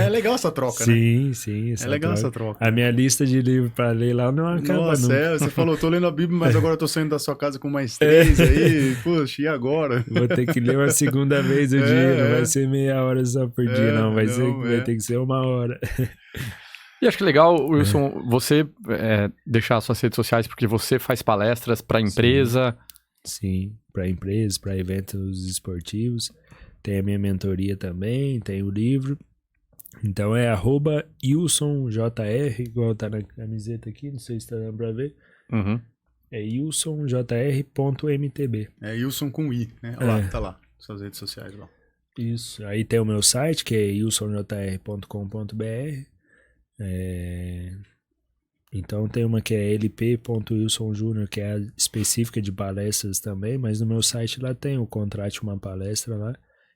É legal essa troca, né? Sim. É legal essa troca. A minha lista de livros pra ler lá não acaba nunca. Você falou, tô lendo a Bíblia, mas agora eu tô saindo da sua casa com mais 3 aí. Poxa, e agora? Vou ter que ler uma segunda vez o dia, não vai ser meia hora só por dia, não. Vai ter que ser 1 hora. E acho que legal, Wilson, você deixar suas redes sociais, porque você faz palestras para empresa. Sim, para empresas, para eventos esportivos. Tem a minha mentoria também, tem o livro. Então é @WilsonJR, igual tá na camiseta aqui, não sei se tá dando pra ver. Uhum. É wilsonjr.mtb. É Wilson com I, né? Olha lá, tá lá, suas redes sociais lá. Isso, aí tem o meu site, que é wilsonjr.com.br. Então tem uma que é lp.wilsonjunior, que é a específica de palestras também, mas no meu site lá tem o Contrate uma Palestra lá,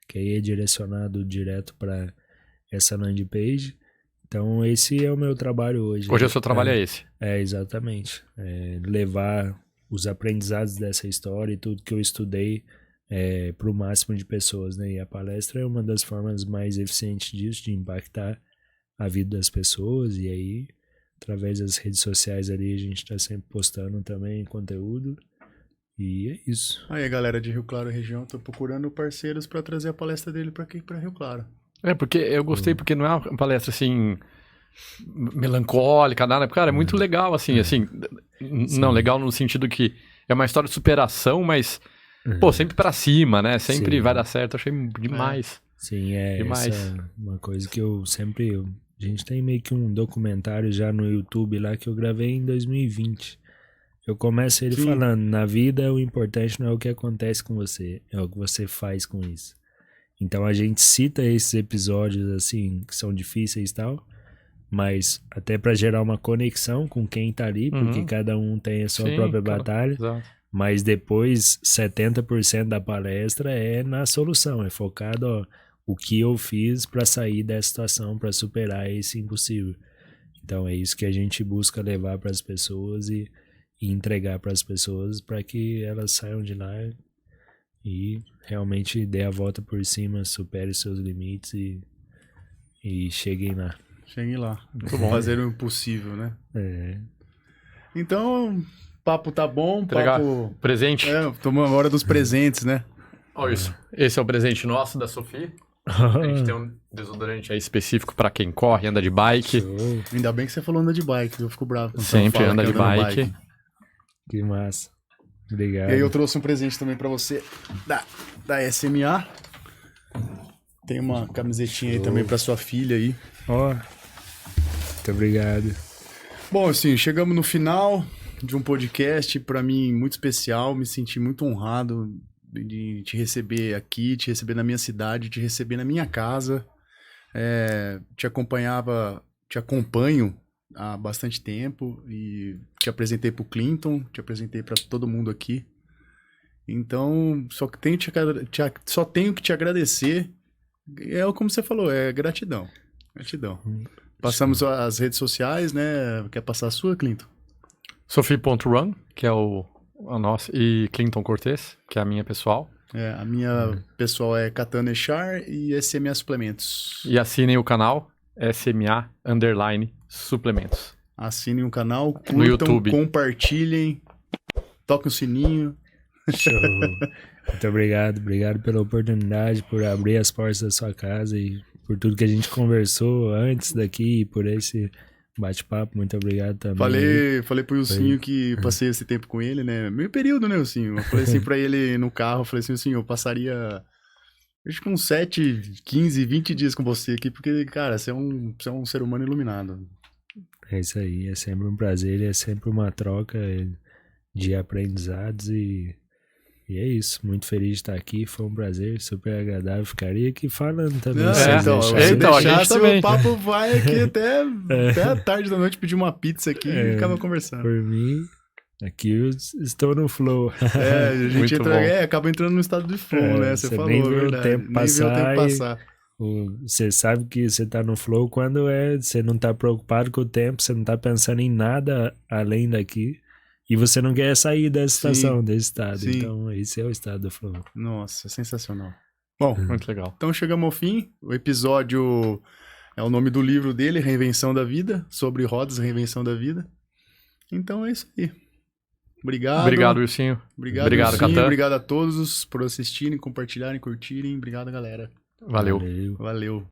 que aí é direcionado direto para essa landing page. Então esse é o meu trabalho hoje. Hoje o seu trabalho é esse. Exatamente. Levar os aprendizados dessa história e tudo que eu estudei para o máximo de pessoas, né? E a palestra é uma das formas mais eficientes disso, de impactar a vida das pessoas. E aí, através das redes sociais ali, a gente está sempre postando também conteúdo. E é isso. Aí, galera de Rio Claro região, tô procurando parceiros para trazer a palestra dele para aqui, para Rio Claro. Porque eu gostei, porque não é uma palestra assim melancólica, nada. Cara, é muito legal, assim. Não, legal no sentido que é uma história de superação, mas, sempre pra cima, né? Sempre vai dar certo. Achei demais. Sim, demais. Essa é uma coisa que eu sempre... A gente tem meio que um documentário já no YouTube lá que eu gravei em 2020. Eu começo ele falando, na vida o importante não é o que acontece com você, é o que você faz com isso. Então a gente cita esses episódios assim, que são difíceis e tal, mas até para gerar uma conexão com quem tá ali, porque cada um tem a sua própria batalha. Exato. Mas depois 70% da palestra é na solução, é focado o que eu fiz para sair dessa situação, para superar esse impossível. Então é isso que a gente busca levar para as pessoas e entregar para as pessoas para que elas saiam de lá e realmente dê a volta por cima, supere os seus limites e cheguem lá. Cheguem lá. Muito bom. Fazer o impossível, né? Então, o papo tá bom. Papo... Presente. Tomamos a hora dos presentes, né? Olha isso. Esse é o presente nosso da Sofia. A gente tem um desodorante aí específico pra quem corre, anda de bike. Ainda bem que você falou anda de bike, eu fico bravo. Sempre anda de bike. Que massa. Obrigado. E aí eu trouxe um presente também pra você da SMA. Tem uma camisetinha aí também pra sua filha aí. Muito obrigado. Bom, assim, chegamos no final de um podcast, pra mim, muito especial. Me senti muito honrado de te receber aqui, te receber na minha cidade, te receber na minha casa. Te acompanho há bastante tempo e te apresentei pro Clinton, te apresentei para todo mundo aqui. Então, só tenho que te agradecer. Como você falou, é gratidão. Gratidão. Passamos as redes sociais, né? Quer passar a sua, Clinton? Sophie.run, que é a nossa, e Clinton Cortez, que é a minha pessoal. A minha pessoal é Katana Echar e SMA Suplementos. E assinem o canal SMA_suplementos. Assinem o canal, curtam, No YouTube. compartilhem, toquem o sininho. Show. Muito obrigado. Obrigado pela oportunidade, por abrir as portas da sua casa e por tudo que a gente conversou antes daqui e por esse bate-papo. Muito obrigado também. Falei pro Ilcinho que passei esse tempo com ele, né? Meio período, né, Ilcinho? Eu falei assim pra ele no carro, eu falei assim, Ilcinho, eu passaria acho que uns 7, 15, 20 dias com você aqui, porque, cara, você é um ser humano iluminado. É isso aí, é sempre um prazer, é sempre uma troca de aprendizados e é isso. Muito feliz de estar aqui, foi um prazer, super agradável. Ficaria aqui falando também. Não, se vocês então, deixarem. se Então, a gente deixasse, também. o papo vai aqui até a tarde da noite, pedir uma pizza aqui e ficava conversando. Por mim, aqui eu estou no flow. A gente Muito entra, bom. acaba entrando no estado de flow, né? Você você falou, nem vê o verdade. tempo Nem vê o tempo passar passar. Você sabe que você tá no flow quando você não tá preocupado com o tempo, você não tá pensando em nada além daqui. E você não quer sair dessa situação, desse estado. sim. Então, esse é o estado do flow. Nossa, sensacional. Bom, Muito legal. então chegamos ao fim. O episódio é o nome do livro dele, Reinvenção da Vida, sobre rodas, Reinvenção da Vida. Então é isso aí. Obrigado. Obrigado, Wilsinho. Obrigado, Obrigado, Ilcinho. Catan. Obrigado a todos por assistirem, compartilharem, curtirem. Obrigado, galera. Valeu. Valeu. Valeu.